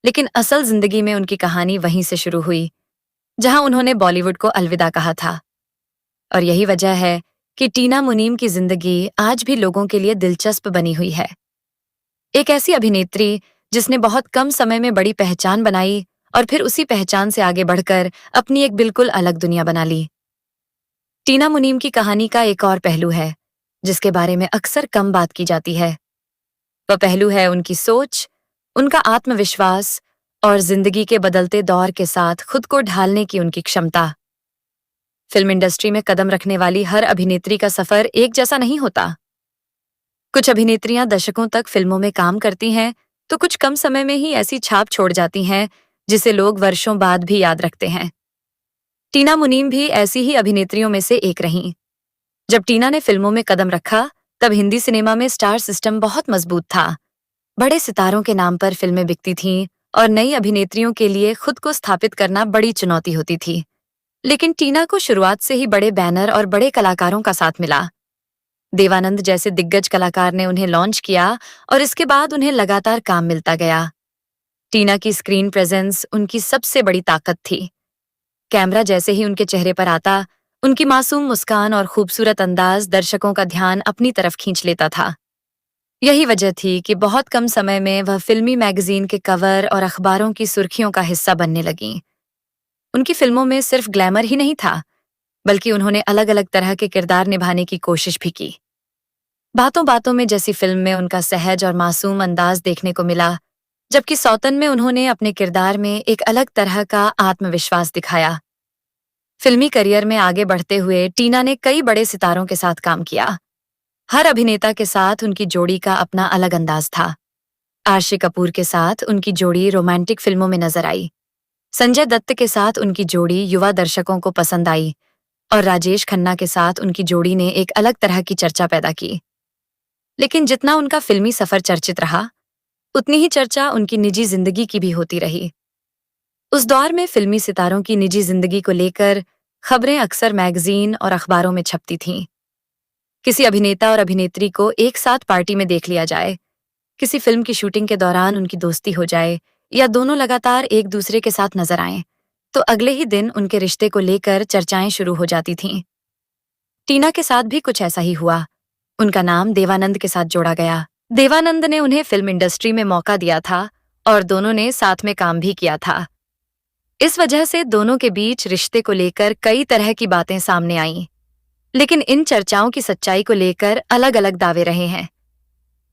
लेकिन असल जिंदगी में उनकी कहानी वहीं से शुरू हुई, जहां उन्होंने बॉलीवुड को अलविदा कहा था। और यही वजह है कि टीना मुनीम की जिंदगी आज भी लोगों के लिए दिलचस्प बनी हुई है। एक ऐसी अभिनेत्री जिसने बहुत कम समय में बड़ी पहचान बनाई और फिर उसी पहचान से आगे बढ़कर अपनी एक बिल्कुल अलग दुनिया बना ली। टीना मुनीम की कहानी का एक और पहलू है जिसके बारे में अक्सर कम बात की जाती है। वह पहलू है उनकी सोच, उनका आत्मविश्वास और जिंदगी के बदलते दौर के साथ खुद को ढालने की उनकी क्षमता। फिल्म इंडस्ट्री में कदम रखने वाली हर अभिनेत्री का सफर एक जैसा नहीं होता। कुछ अभिनेत्रियां दशकों तक फिल्मों में काम करती हैं, तो कुछ कम समय में ही ऐसी छाप छोड़ जाती हैं जिसे लोग वर्षों बाद भी याद रखते हैं। टीना मुनीम भी ऐसी ही अभिनेत्रियों में से एक रहीं। जब टीना ने फिल्मों में कदम रखा, तब हिंदी सिनेमा में स्टार सिस्टम बहुत मजबूत था। बड़े सितारों के नाम पर फिल्में बिकती थीं और नई अभिनेत्रियों के लिए खुद को स्थापित करना बड़ी चुनौती होती थी। लेकिन टीना को शुरुआत से ही बड़े बैनर और बड़े कलाकारों का साथ मिला। देवानंद जैसे दिग्गज कलाकार ने उन्हें लॉन्च किया और इसके बाद उन्हें लगातार काम मिलता गया। टीना की स्क्रीन प्रेजेंस उनकी सबसे बड़ी ताकत थी। कैमरा जैसे ही उनके चेहरे पर आता, उनकी मासूम मुस्कान और खूबसूरत अंदाज दर्शकों का ध्यान अपनी तरफ खींच लेता था। यही वजह थी कि बहुत कम समय में वह फिल्मी मैगजीन के कवर और अखबारों की सुर्खियों का हिस्सा बनने लगीं। उनकी फिल्मों में सिर्फ ग्लैमर ही नहीं था, बल्कि उन्होंने अलग-अलग तरह के किरदार निभाने की कोशिश भी की। बातों बातों में जैसी फिल्म में उनका सहज और मासूम अंदाज देखने को मिला, जबकि सौतन में उन्होंने अपने किरदार में एक अलग तरह का आत्मविश्वास दिखाया। फिल्मी करियर में आगे बढ़ते हुए टीना ने कई बड़े सितारों के साथ काम किया। हर अभिनेता के साथ उनकी जोड़ी का अपना अलग अंदाज था। आर्शी कपूर के साथ उनकी जोड़ी रोमांटिक फिल्मों में नजर आई। संजय दत्त के साथ उनकी जोड़ी युवा दर्शकों को पसंद आई और राजेश खन्ना के साथ उनकी जोड़ी ने एक अलग तरह की चर्चा पैदा की। लेकिन जितना उनका फिल्मी सफर चर्चित रहा, उतनी ही चर्चा उनकी निजी जिंदगी की भी होती रही। उस दौर में फिल्मी सितारों की निजी जिंदगी को लेकर खबरें अक्सर मैगजीन और अखबारों में छपती थीं। किसी अभिनेता और अभिनेत्री को एक साथ पार्टी में देख लिया जाए, किसी फिल्म की शूटिंग के दौरान उनकी दोस्ती हो जाए, या दोनों लगातार एक दूसरे के साथ नजर आएं, तो अगले ही दिन उनके रिश्ते को लेकर चर्चाएं शुरू हो जाती थीं। टीना के साथ भी कुछ ऐसा ही हुआ। उनका नाम देवानंद के साथ जोड़ा गया। देवानंद ने उन्हें फिल्म इंडस्ट्री में मौका दिया था और दोनों ने साथ में काम भी किया था। इस वजह से दोनों के बीच रिश्ते को लेकर कई तरह की बातें सामने आईं। लेकिन इन चर्चाओं की सच्चाई को लेकर अलग-अलग दावे रहे हैं।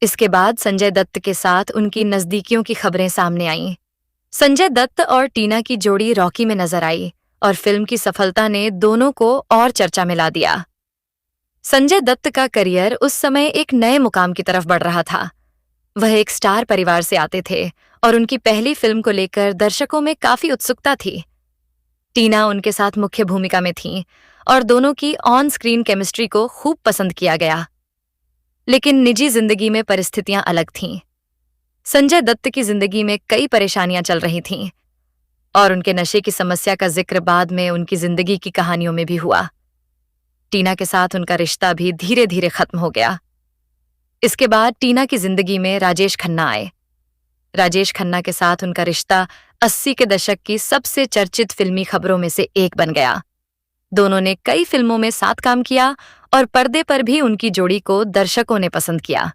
इसके बाद संजय दत्त के साथ उनकी नजदीकियों की खबरें सामने आईं। संजय दत्त और टीना की जोड़ी रॉकी में नजर आई और फिल्म की सफलता ने दोनों को और चर्चा में ला दिया। संजय दत्त का करियर उस समय एक नए मुकाम की तरफ बढ़ रहा था। वह एक स्टार परिवार से आते थे और उनकी पहली फिल्म को लेकर दर्शकों में काफी उत्सुकता थी। टीना उनके साथ मुख्य भूमिका में थीं और दोनों की ऑन स्क्रीन केमिस्ट्री को खूब पसंद किया गया। लेकिन निजी जिंदगी में परिस्थितियां अलग थीं। संजय दत्त की जिंदगी में कई परेशानियां चल रही थीं और उनके नशे की समस्या का जिक्र बाद में उनकी जिंदगी की कहानियों में भी हुआ। टीना के साथ उनका रिश्ता भी धीरे धीरे खत्म हो गया। इसके बाद टीना की जिंदगी में राजेश खन्ना आए। राजेश खन्ना के साथ उनका रिश्ता 80 के दशक की सबसे चर्चित फिल्मी खबरों में से एक बन गया। दोनों ने कई फिल्मों में साथ काम किया और पर्दे पर भी उनकी जोड़ी को दर्शकों ने पसंद किया।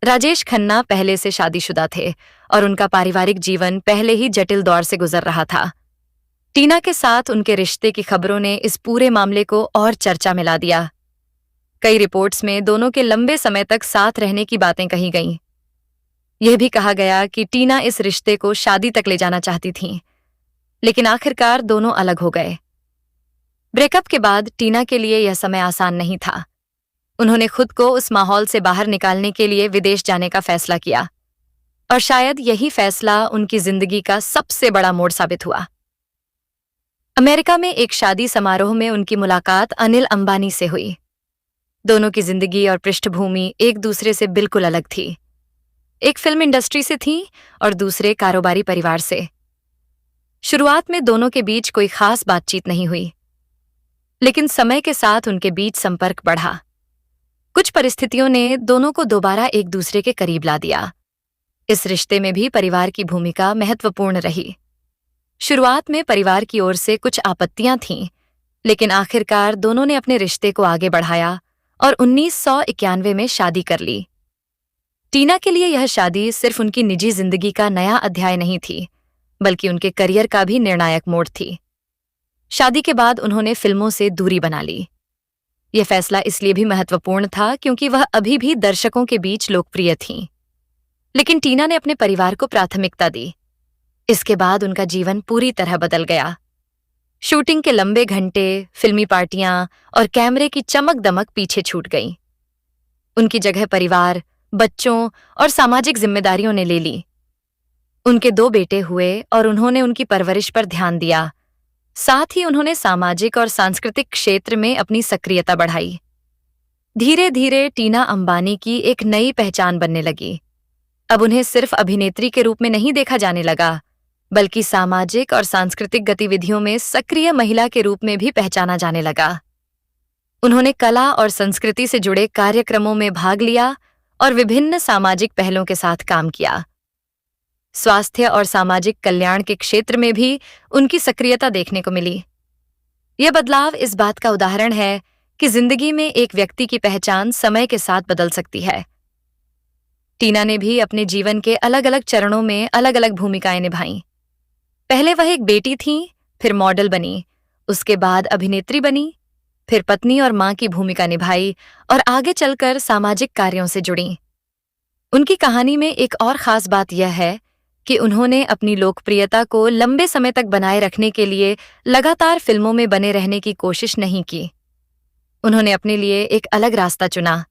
राजेश खन्ना पहले से शादीशुदा थे और उनका पारिवारिक जीवन पहले ही जटिल दौर से गुजर रहा था। टीना के साथ उनके रिश्ते की खबरों ने इस पूरे मामले को और चर्चा में ला दिया। कई रिपोर्ट्स में दोनों के लंबे समय तक साथ रहने की बातें कही गईं। यह भी कहा गया कि टीना इस रिश्ते को शादी तक ले जाना चाहती थीं, लेकिन आखिरकार दोनों अलग हो गए। ब्रेकअप के बाद टीना के लिए यह समय आसान नहीं था। उन्होंने खुद को उस माहौल से बाहर निकालने के लिए विदेश जाने का फैसला किया और शायद यही फैसला उनकी जिंदगी का सबसे बड़ा मोड़ साबित हुआ। अमेरिका में एक शादी समारोह में उनकी मुलाकात अनिल अंबानी से हुई। दोनों की जिंदगी और पृष्ठभूमि एक दूसरे से बिल्कुल अलग थी। एक फिल्म इंडस्ट्री से थी और दूसरे कारोबारी परिवार से। शुरुआत में दोनों के बीच कोई खास बातचीत नहीं हुई, लेकिन समय के साथ उनके बीच संपर्क बढ़ा। कुछ परिस्थितियों ने दोनों को दोबारा एक दूसरे के करीब ला दिया। इस रिश्ते में भी परिवार की भूमिका महत्वपूर्ण रही। शुरुआत में परिवार की ओर से कुछ आपत्तियां थीं, लेकिन आखिरकार दोनों ने अपने रिश्ते को आगे बढ़ाया और 1991 में शादी कर ली। टीना के लिए यह शादी सिर्फ उनकी निजी जिंदगी का नया अध्याय नहीं थी, बल्कि उनके करियर का भी निर्णायक मोड़ थी। शादी के बाद उन्होंने फिल्मों से दूरी बना ली। यह फैसला इसलिए भी महत्वपूर्ण था क्योंकि वह अभी भी दर्शकों के बीच लोकप्रिय थीं। लेकिन टीना ने अपने परिवार को प्राथमिकता दी। इसके बाद उनका जीवन पूरी तरह बदल गया। शूटिंग के लंबे घंटे, फिल्मी पार्टियां और कैमरे की चमक दमक पीछे छूट गईं। उनकी जगह परिवार, बच्चों और सामाजिक जिम्मेदारियों ने ले ली। उनके 2 बेटे हुए और उन्होंने उनकी परवरिश पर ध्यान दिया। साथ ही उन्होंने सामाजिक और सांस्कृतिक क्षेत्र में अपनी सक्रियता बढ़ाई। धीरे धीरे टीना अंबानी की एक नई पहचान बनने लगी। अब उन्हें सिर्फ अभिनेत्री के रूप में नहीं देखा जाने लगा, बल्कि सामाजिक और सांस्कृतिक गतिविधियों में सक्रिय महिला के रूप में भी पहचाना जाने लगा। उन्होंने कला और संस्कृति से जुड़े कार्यक्रमों में भाग लिया और विभिन्न सामाजिक पहलों के साथ काम किया। स्वास्थ्य और सामाजिक कल्याण के क्षेत्र में भी उनकी सक्रियता देखने को मिली। यह बदलाव इस बात का उदाहरण है कि जिंदगी में एक व्यक्ति की पहचान समय के साथ बदल सकती है। टीना ने भी अपने जीवन के अलग अलग चरणों में अलग अलग भूमिकाएं निभाईं। पहले वह एक बेटी थीं, फिर मॉडल बनी, उसके बाद अभिनेत्री बनी, फिर पत्नी और मां की भूमिका निभाई और आगे चलकर सामाजिक कार्यों से जुड़ी। उनकी कहानी में एक और खास बात यह है कि उन्होंने अपनी लोकप्रियता को लंबे समय तक बनाए रखने के लिए लगातार फिल्मों में बने रहने की कोशिश नहीं की। उन्होंने अपने लिए एक अलग रास्ता चुना।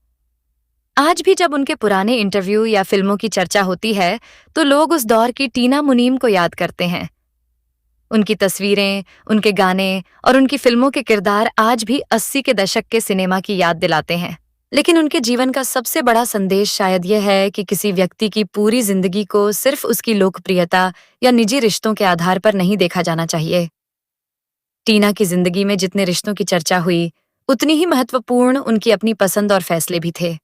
आज भी जब उनके पुराने इंटरव्यू या फिल्मों की चर्चा होती है, तो लोग उस दौर की टीना मुनीम को याद करते हैं। उनकी तस्वीरें, उनके गाने और उनकी फिल्मों के किरदार आज भी 80 के दशक के सिनेमा की याद दिलाते हैं। लेकिन उनके जीवन का सबसे बड़ा संदेश शायद यह है कि किसी व्यक्ति की पूरी जिंदगी को सिर्फ उसकी लोकप्रियता या निजी रिश्तों के आधार पर नहीं देखा जाना चाहिए। टीना की जिंदगी में जितने रिश्तों की चर्चा हुई, उतनी ही महत्वपूर्ण उनकी अपनी पसंद और फैसले भी थे।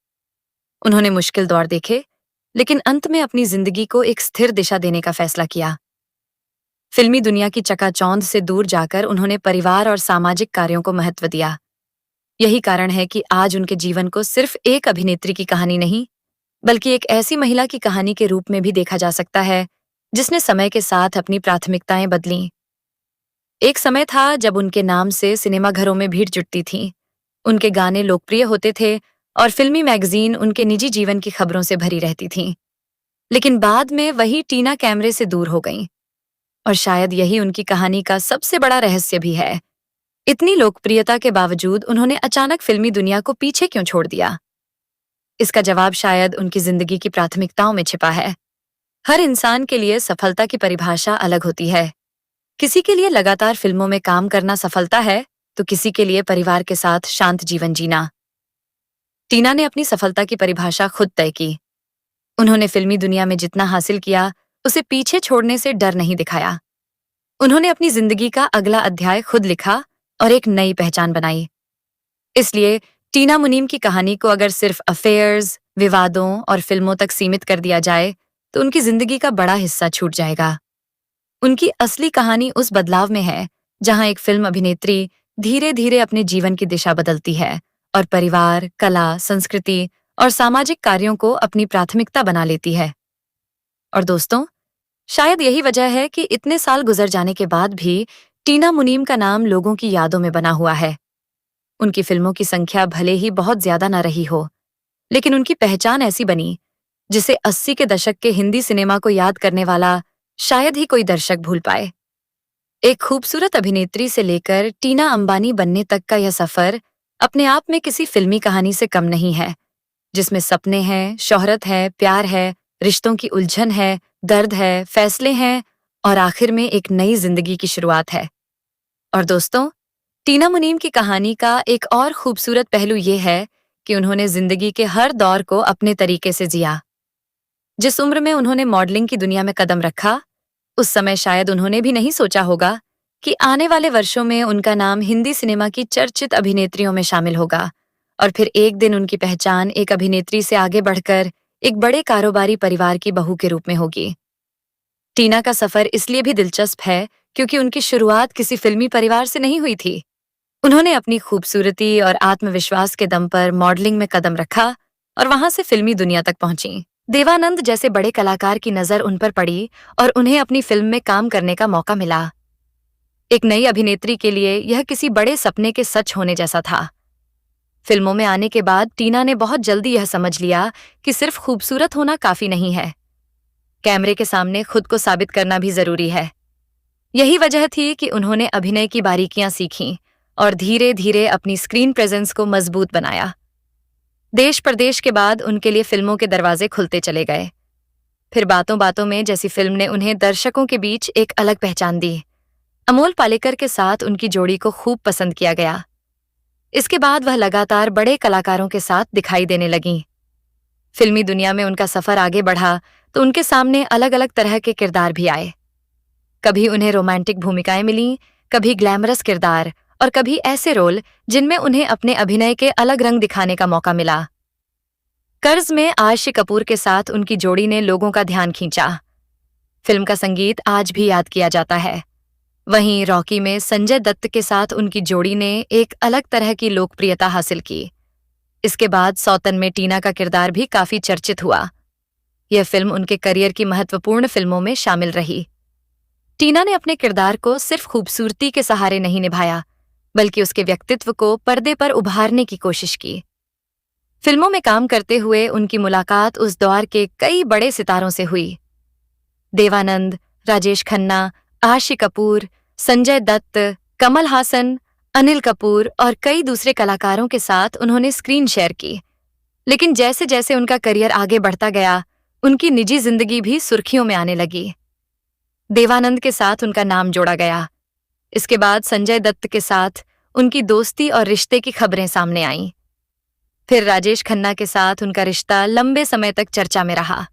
उन्होंने मुश्किल दौर देखे, लेकिन अंत में अपनी जिंदगी को एक स्थिर दिशा देने का फैसला किया। फिल्मी दुनिया की चकाचौंध से दूर जाकर उन्होंने परिवार और सामाजिक कार्यों को महत्व दिया। यही कारण है कि आज उनके जीवन को सिर्फ एक अभिनेत्री की कहानी नहीं, बल्कि एक ऐसी महिला की कहानी के रूप में भी देखा जा सकता है, जिसने समय के साथ अपनी प्राथमिकताएं बदलीं। एक समय था जब उनके नाम से सिनेमाघरों में भीड़ जुटती थी, उनके गाने लोकप्रिय होते थे और फिल्मी मैगजीन उनके निजी जीवन की खबरों से भरी रहती थीं। लेकिन बाद में वही टीना कैमरे से दूर हो गईं। और शायद यही उनकी कहानी का सबसे बड़ा रहस्य भी है। इतनी लोकप्रियता के बावजूद उन्होंने अचानक फिल्मी दुनिया को पीछे क्यों छोड़ दिया? इसका जवाब शायद उनकी जिंदगी की प्राथमिकताओं में छिपा है। हर इंसान के लिए सफलता की परिभाषा अलग होती है। किसी के लिए लगातार फिल्मों में काम करना सफलता है, तो किसी के लिए परिवार के साथ शांत जीवन जीना। टीना ने अपनी सफलता की परिभाषा खुद तय की। उन्होंने फिल्मी दुनिया में जितना हासिल किया, उसे पीछे छोड़ने से डर नहीं दिखाया। उन्होंने अपनी जिंदगी का अगला अध्याय खुद लिखा और एक नई पहचान बनाई। इसलिए टीना मुनीम की कहानी को अगर सिर्फ अफेयर्स, विवादों और फिल्मों तक सीमित कर दिया जाए, तो उनकी जिंदगी का बड़ा हिस्सा छूट जाएगा। उनकी असली कहानी उस बदलाव में है, जहां एक फिल्म अभिनेत्री धीरे धीरे अपने जीवन की दिशा बदलती है और परिवार, कला, संस्कृति और सामाजिक कार्यों को अपनी प्राथमिकता बना लेती है। और दोस्तों, शायद यही वजह है कि इतने साल गुजर जाने के बाद भी टीना मुनीम का नाम लोगों की यादों में बना हुआ है। उनकी फिल्मों की संख्या भले ही बहुत ज्यादा न रही हो, लेकिन उनकी पहचान ऐसी बनी जिसे 80 के दशक के हिंदी सिनेमा को याद करने वाला शायद ही कोई दर्शक भूल पाए। एक खूबसूरत अभिनेत्री से लेकर टीना अंबानी बनने तक का यह सफर अपने आप में किसी फिल्मी कहानी से कम नहीं है, जिसमें सपने हैं, शोहरत है, प्यार है, रिश्तों की उलझन है, दर्द है, फैसले हैं और आखिर में एक नई जिंदगी की शुरुआत है। और दोस्तों, टीना मुनीम की कहानी का एक और खूबसूरत पहलू ये है कि उन्होंने जिंदगी के हर दौर को अपने तरीके से जिया। जिस उम्र में उन्होंने मॉडलिंग की दुनिया में कदम रखा, उस समय शायद उन्होंने भी नहीं सोचा होगा कि आने वाले वर्षों में उनका नाम हिंदी सिनेमा की चर्चित अभिनेत्रियों में शामिल होगा और फिर एक दिन उनकी पहचान एक अभिनेत्री से आगे बढ़कर एक बड़े कारोबारी परिवार की बहू के रूप में होगी। टीना का सफर इसलिए भी दिलचस्प है क्योंकि उनकी शुरुआत किसी फिल्मी परिवार से नहीं हुई थी। उन्होंने अपनी खूबसूरती और आत्मविश्वास के दम पर मॉडलिंग में कदम रखा और वहां से फिल्मी दुनिया तक पहुंची। देवानंद जैसे बड़े कलाकार की नजर उन पर पड़ी और उन्हें अपनी फिल्म में काम करने का मौका मिला। एक नई अभिनेत्री के लिए यह किसी बड़े सपने के सच होने जैसा था। फिल्मों में आने के बाद टीना ने बहुत जल्दी यह समझ लिया कि सिर्फ खूबसूरत होना काफी नहीं है, कैमरे के सामने खुद को साबित करना भी जरूरी है। यही वजह थी कि उन्होंने अभिनय की बारीकियां सीखीं और धीरे धीरे अपनी स्क्रीन प्रेजेंस को मजबूत बनाया। देश प्रदेश के बाद उनके लिए फिल्मों के दरवाजे खुलते चले गए। फिर बातों बातों में जैसी फिल्म ने उन्हें दर्शकों के बीच एक अलग पहचान दी। अमोल पालेकर के साथ उनकी जोड़ी को खूब पसंद किया गया। इसके बाद वह लगातार बड़े कलाकारों के साथ दिखाई देने लगीं। फिल्मी दुनिया में उनका सफर आगे बढ़ा तो उनके सामने अलग अलग तरह के किरदार भी आए। कभी उन्हें रोमांटिक भूमिकाएं मिलीं, कभी ग्लैमरस किरदार और कभी ऐसे रोल जिनमें उन्हें अपने अभिनय के अलग रंग दिखाने का मौका मिला। कर्ज में आयशी कपूर के साथ उनकी जोड़ी ने लोगों का ध्यान खींचा। फिल्म का संगीत आज भी याद किया जाता है। वहीं रॉकी में संजय दत्त के साथ उनकी जोड़ी ने एक अलग तरह की लोकप्रियता हासिल की। इसके बाद सौतन में टीना का किरदार भी काफी चर्चित हुआ। यह फिल्म उनके करियर की महत्वपूर्ण फिल्मों में शामिल रही। टीना ने अपने किरदार को सिर्फ खूबसूरती के सहारे नहीं निभाया, बल्कि उसके व्यक्तित्व को पर्दे पर उभारने की कोशिश की। फिल्मों में काम करते हुए उनकी मुलाकात उस दौर के कई बड़े सितारों से हुई। देवानंद, राजेश खन्ना, आशी कपूर, संजय दत्त, कमल हासन, अनिल कपूर और कई दूसरे कलाकारों के साथ उन्होंने स्क्रीन शेयर की। लेकिन जैसे जैसे उनका करियर आगे बढ़ता गया, उनकी निजी जिंदगी भी सुर्खियों में आने लगी। देवानंद के साथ उनका नाम जोड़ा गया। इसके बाद संजय दत्त के साथ उनकी दोस्ती और रिश्ते की खबरें सामने आईं। फिर राजेश खन्ना के साथ उनका रिश्ता लंबे समय तक चर्चा में रहा।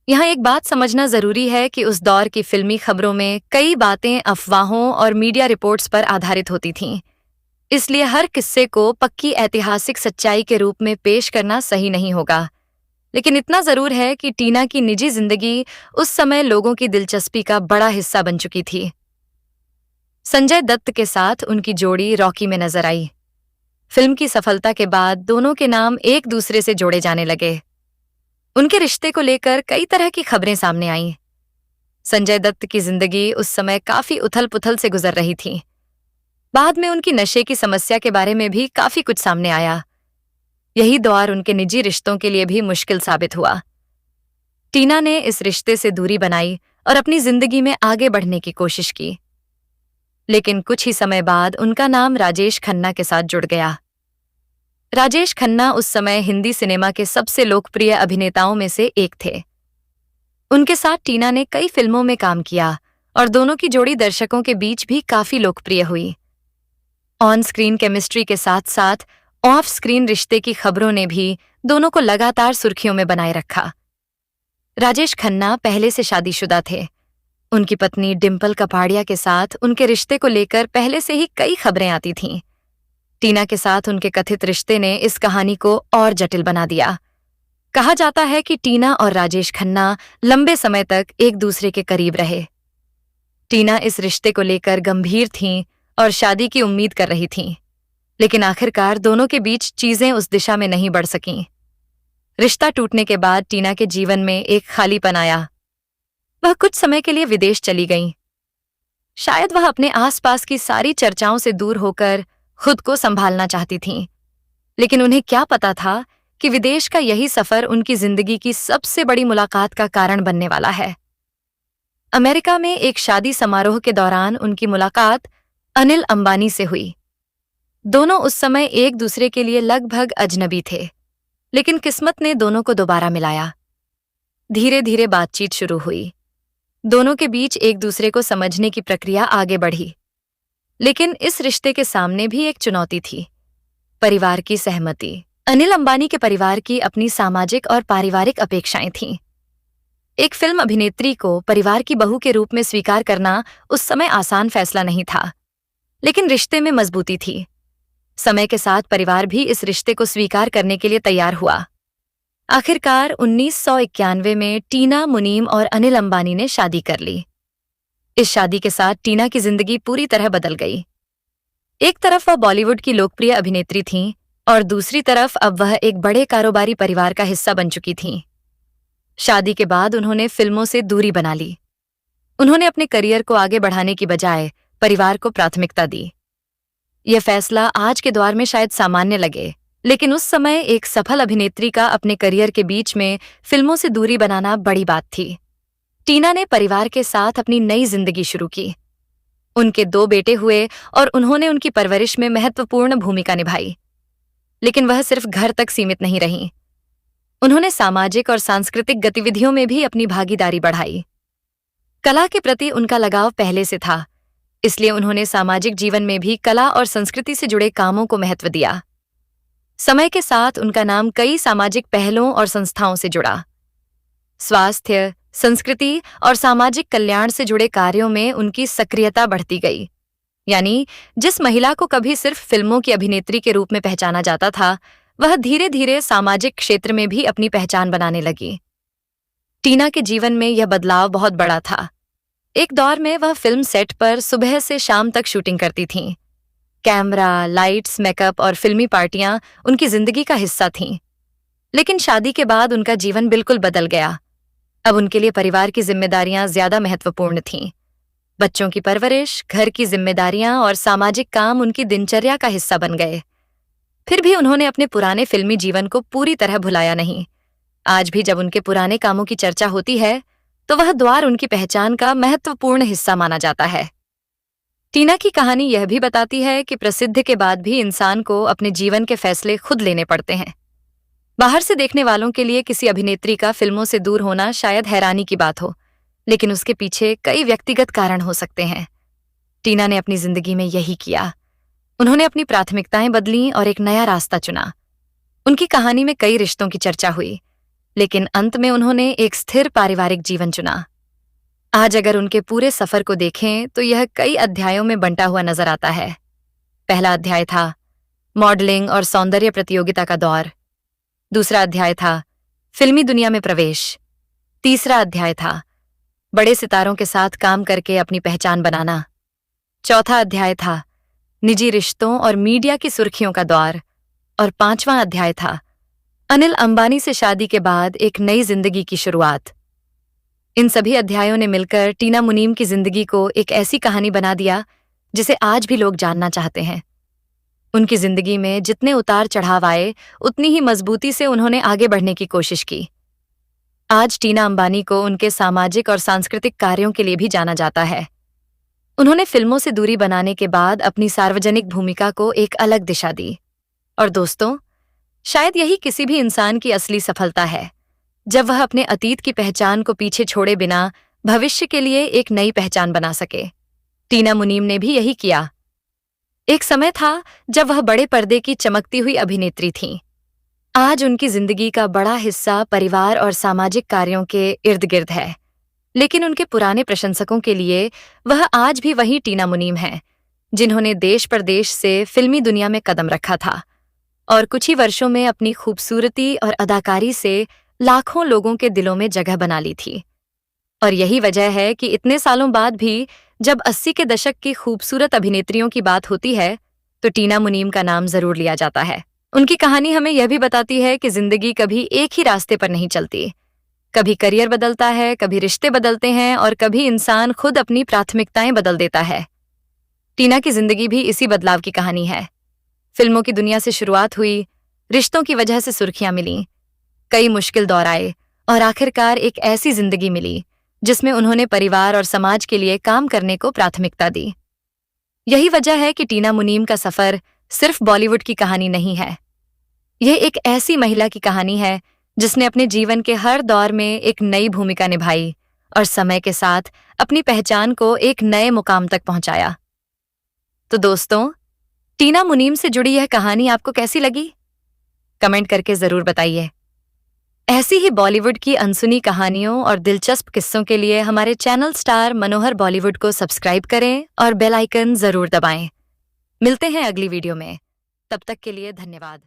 यहाँ एक बात समझना जरूरी है कि उस दौर की फिल्मी खबरों में कई बातें अफवाहों और मीडिया रिपोर्ट्स पर आधारित होती थीं। इसलिए हर किस्से को पक्की ऐतिहासिक सच्चाई के रूप में पेश करना सही नहीं होगा। लेकिन इतना जरूर है कि टीना की निजी जिंदगी उस समय लोगों की दिलचस्पी का बड़ा हिस्सा बन चुकी थी। संजय दत्त के साथ उनकी जोड़ी रॉकी में नजर आई। फिल्म की सफलता के बाद दोनों के नाम एक दूसरे से जोड़े जाने लगे। उनके रिश्ते को लेकर कई तरह की खबरें सामने आईं। संजय दत्त की जिंदगी उस समय काफी उथल-पुथल से गुजर रही थी। बाद में उनकी नशे की समस्या के बारे में भी काफी कुछ सामने आया। यही दौर उनके निजी रिश्तों के लिए भी मुश्किल साबित हुआ। टीना ने इस रिश्ते से दूरी बनाई और अपनी जिंदगी में आगे बढ़ने की कोशिश की। लेकिन कुछ ही समय बाद उनका नाम राजेश खन्ना के साथ जुड़ गया। राजेश खन्ना उस समय हिंदी सिनेमा के सबसे लोकप्रिय अभिनेताओं में से एक थे। उनके साथ टीना ने कई फिल्मों में काम किया और दोनों की जोड़ी दर्शकों के बीच भी काफी लोकप्रिय हुई। ऑन स्क्रीन केमिस्ट्री के साथ साथ ऑफ स्क्रीन रिश्ते की खबरों ने भी दोनों को लगातार सुर्खियों में बनाए रखा। राजेश खन्ना पहले से शादीशुदा थे। उनकी पत्नी डिंपल कपाड़िया के साथ उनके रिश्ते को लेकर पहले से ही कई खबरें आती थीं। टीना के साथ उनके कथित रिश्ते ने इस कहानी को और जटिल बना दिया। कहा जाता है कि टीना और राजेश खन्ना लंबे समय तक एक दूसरे के करीब रहे। टीना इस रिश्ते को लेकर गंभीर थीं और शादी की उम्मीद कर रही थीं, लेकिन आखिरकार दोनों के बीच चीजें उस दिशा में नहीं बढ़ सकीं। रिश्ता टूटने के बाद टीना के जीवन में एक खालीपन आया। वह कुछ समय के लिए विदेश चली गईं। शायद वह अपने आसपास की सारी चर्चाओं से दूर होकर खुद को संभालना चाहती थीं, लेकिन उन्हें क्या पता था कि विदेश का यही सफर उनकी जिंदगी की सबसे बड़ी मुलाकात का कारण बनने वाला है। अमेरिका में एक शादी समारोह के दौरान उनकी मुलाकात अनिल अंबानी से हुई। दोनों उस समय एक दूसरे के लिए लगभग अजनबी थे, लेकिन किस्मत ने दोनों को दोबारा मिलाया। धीरे धीरे बातचीत शुरू हुई। दोनों के बीच एक दूसरे को समझने की प्रक्रिया आगे बढ़ी। लेकिन इस रिश्ते के सामने भी एक चुनौती थी, परिवार की सहमति। अनिल अंबानी के परिवार की अपनी सामाजिक और पारिवारिक अपेक्षाएं थीं। एक फिल्म अभिनेत्री को परिवार की बहू के रूप में स्वीकार करना उस समय आसान फैसला नहीं था, लेकिन रिश्ते में मजबूती थी। समय के साथ परिवार भी इस रिश्ते को स्वीकार करने के लिए तैयार हुआ। आखिरकार 1991 में टीना, मुनीम और अनिल अंबानी ने शादी कर ली। इस शादी के साथ टीना की जिंदगी पूरी तरह बदल गई। एक तरफ वह बॉलीवुड की लोकप्रिय अभिनेत्री थीं और दूसरी तरफ अब वह एक बड़े कारोबारी परिवार का हिस्सा बन चुकी थीं। शादी के बाद उन्होंने फिल्मों से दूरी बना ली। उन्होंने अपने करियर को आगे बढ़ाने की बजाय परिवार को प्राथमिकता दी। यह फैसला आज के दौर में शायद सामान्य लगे, लेकिन उस समय एक सफल अभिनेत्री का अपने करियर के बीच में फिल्मों से दूरी बनाना बड़ी बात थी। टीना ने परिवार के साथ अपनी नई जिंदगी शुरू की। उनके 2 बेटे हुए और उन्होंने उनकी परवरिश में महत्वपूर्ण भूमिका निभाई। लेकिन वह सिर्फ घर तक सीमित नहीं रहीं। उन्होंने सामाजिक और सांस्कृतिक गतिविधियों में भी अपनी भागीदारी बढ़ाई। कला के प्रति उनका लगाव पहले से था, इसलिए उन्होंने सामाजिक जीवन में भी कला और संस्कृति से जुड़े कामों को महत्व दिया। समय के साथ उनका नाम कई सामाजिक पहलों और संस्थाओं से जुड़ा। स्वास्थ्य, संस्कृति और सामाजिक कल्याण से जुड़े कार्यों में उनकी सक्रियता बढ़ती गई। यानी जिस महिला को कभी सिर्फ फिल्मों की अभिनेत्री के रूप में पहचाना जाता था, वह धीरे धीरे सामाजिक क्षेत्र में भी अपनी पहचान बनाने लगी। टीना के जीवन में यह बदलाव बहुत बड़ा था। एक दौर में वह फिल्म सेट पर सुबह से शाम तक शूटिंग करती थीं। कैमरा, लाइट्स, मेकअप और फिल्मी पार्टियां उनकी जिंदगी का हिस्सा थीं। लेकिन शादी के बाद उनका जीवन बिल्कुल बदल गया। अब उनके लिए परिवार की जिम्मेदारियां ज्यादा महत्वपूर्ण थीं। बच्चों की परवरिश, घर की जिम्मेदारियां और सामाजिक काम उनकी दिनचर्या का हिस्सा बन गए। फिर भी उन्होंने अपने पुराने फिल्मी जीवन को पूरी तरह भुलाया नहीं। आज भी जब उनके पुराने कामों की चर्चा होती है, तो वह द्वार उनकी पहचान का महत्वपूर्ण हिस्सा माना जाता है। टीना की कहानी यह भी बताती है कि प्रसिद्धि के बाद भी इंसान को अपने जीवन के फैसले खुद लेने पड़ते हैं। बाहर से देखने वालों के लिए किसी अभिनेत्री का फिल्मों से दूर होना शायद हैरानी की बात हो, लेकिन उसके पीछे कई व्यक्तिगत कारण हो सकते हैं। टीना ने अपनी जिंदगी में यही किया। उन्होंने अपनी प्राथमिकताएं बदलीं और एक नया रास्ता चुना। उनकी कहानी में कई रिश्तों की चर्चा हुई, लेकिन अंत में उन्होंने एक स्थिर पारिवारिक जीवन चुना। आज अगर उनके पूरे सफर को देखें तो यह कई अध्यायों में बंटा हुआ नजर आता है। पहला अध्याय था मॉडलिंग और सौंदर्य प्रतियोगिता का दौर। दूसरा अध्याय था फिल्मी दुनिया में प्रवेश। तीसरा अध्याय था बड़े सितारों के साथ काम करके अपनी पहचान बनाना। चौथा अध्याय था निजी रिश्तों और मीडिया की सुर्खियों का दौर। और पांचवां अध्याय था अनिल अंबानी से शादी के बाद एक नई जिंदगी की शुरुआत। इन सभी अध्यायों ने मिलकर टीना मुनीम की जिंदगी को एक ऐसी कहानी बना दिया जिसे आज भी लोग जानना चाहते हैं। उनकी जिंदगी में जितने उतार चढ़ाव आए, उतनी ही मजबूती से उन्होंने आगे बढ़ने की कोशिश की। आज टीना अंबानी को उनके सामाजिक और सांस्कृतिक कार्यों के लिए भी जाना जाता है। उन्होंने फिल्मों से दूरी बनाने के बाद अपनी सार्वजनिक भूमिका को एक अलग दिशा दी। और दोस्तों, शायद यही किसी भी इंसान की असली सफलता है, जब वह अपने अतीत की पहचान को पीछे छोड़े बिना भविष्य के लिए एक नई पहचान बना सके। टीना मुनीम ने भी यही किया। एक समय था जब वह बड़े पर्दे की चमकती हुई अभिनेत्री थीं। आज उनकी जिंदगी का बड़ा हिस्सा परिवार और सामाजिक कार्यों के इर्द गिर्द है, लेकिन उनके पुराने प्रशंसकों के लिए वह आज भी वही टीना मुनीम है, जिन्होंने देश प्रदेश से फिल्मी दुनिया में कदम रखा था और कुछ ही वर्षों में अपनी खूबसूरती और अदाकारी से लाखों लोगों के दिलों में जगह बना ली थी। और यही वजह है कि इतने सालों बाद भी जब 80 के दशक की खूबसूरत अभिनेत्रियों की बात होती है, तो टीना मुनीम का नाम जरूर लिया जाता है। उनकी कहानी हमें यह भी बताती है कि जिंदगी कभी एक ही रास्ते पर नहीं चलती। कभी करियर बदलता है, कभी रिश्ते बदलते हैं और कभी इंसान खुद अपनी प्राथमिकताएं बदल देता है। टीना की जिंदगी भी इसी बदलाव की कहानी है। फिल्मों की दुनिया से शुरुआत हुई, रिश्तों की वजह से सुर्खियां मिलीं, कई मुश्किल दौर आए और आखिरकार एक ऐसी जिंदगी मिली जिसमें उन्होंने परिवार और समाज के लिए काम करने को प्राथमिकता दी। यही वजह है कि टीना मुनीम का सफर सिर्फ बॉलीवुड की कहानी नहीं है। यह एक ऐसी महिला की कहानी है जिसने अपने जीवन के हर दौर में एक नई भूमिका निभाई और समय के साथ अपनी पहचान को एक नए मुकाम तक पहुंचाया। तो दोस्तों, टीना मुनीम से जुड़ी यह कहानी आपको कैसी लगी? कमेंट करके जरूर बताइए। ऐसी ही बॉलीवुड की अनसुनी कहानियों और दिलचस्प किस्सों के लिए हमारे चैनल स्टार मनोहर बॉलीवुड को सब्सक्राइब करें और बेल आइकन जरूर दबाएं। मिलते हैं अगली वीडियो में। तब तक के लिए धन्यवाद।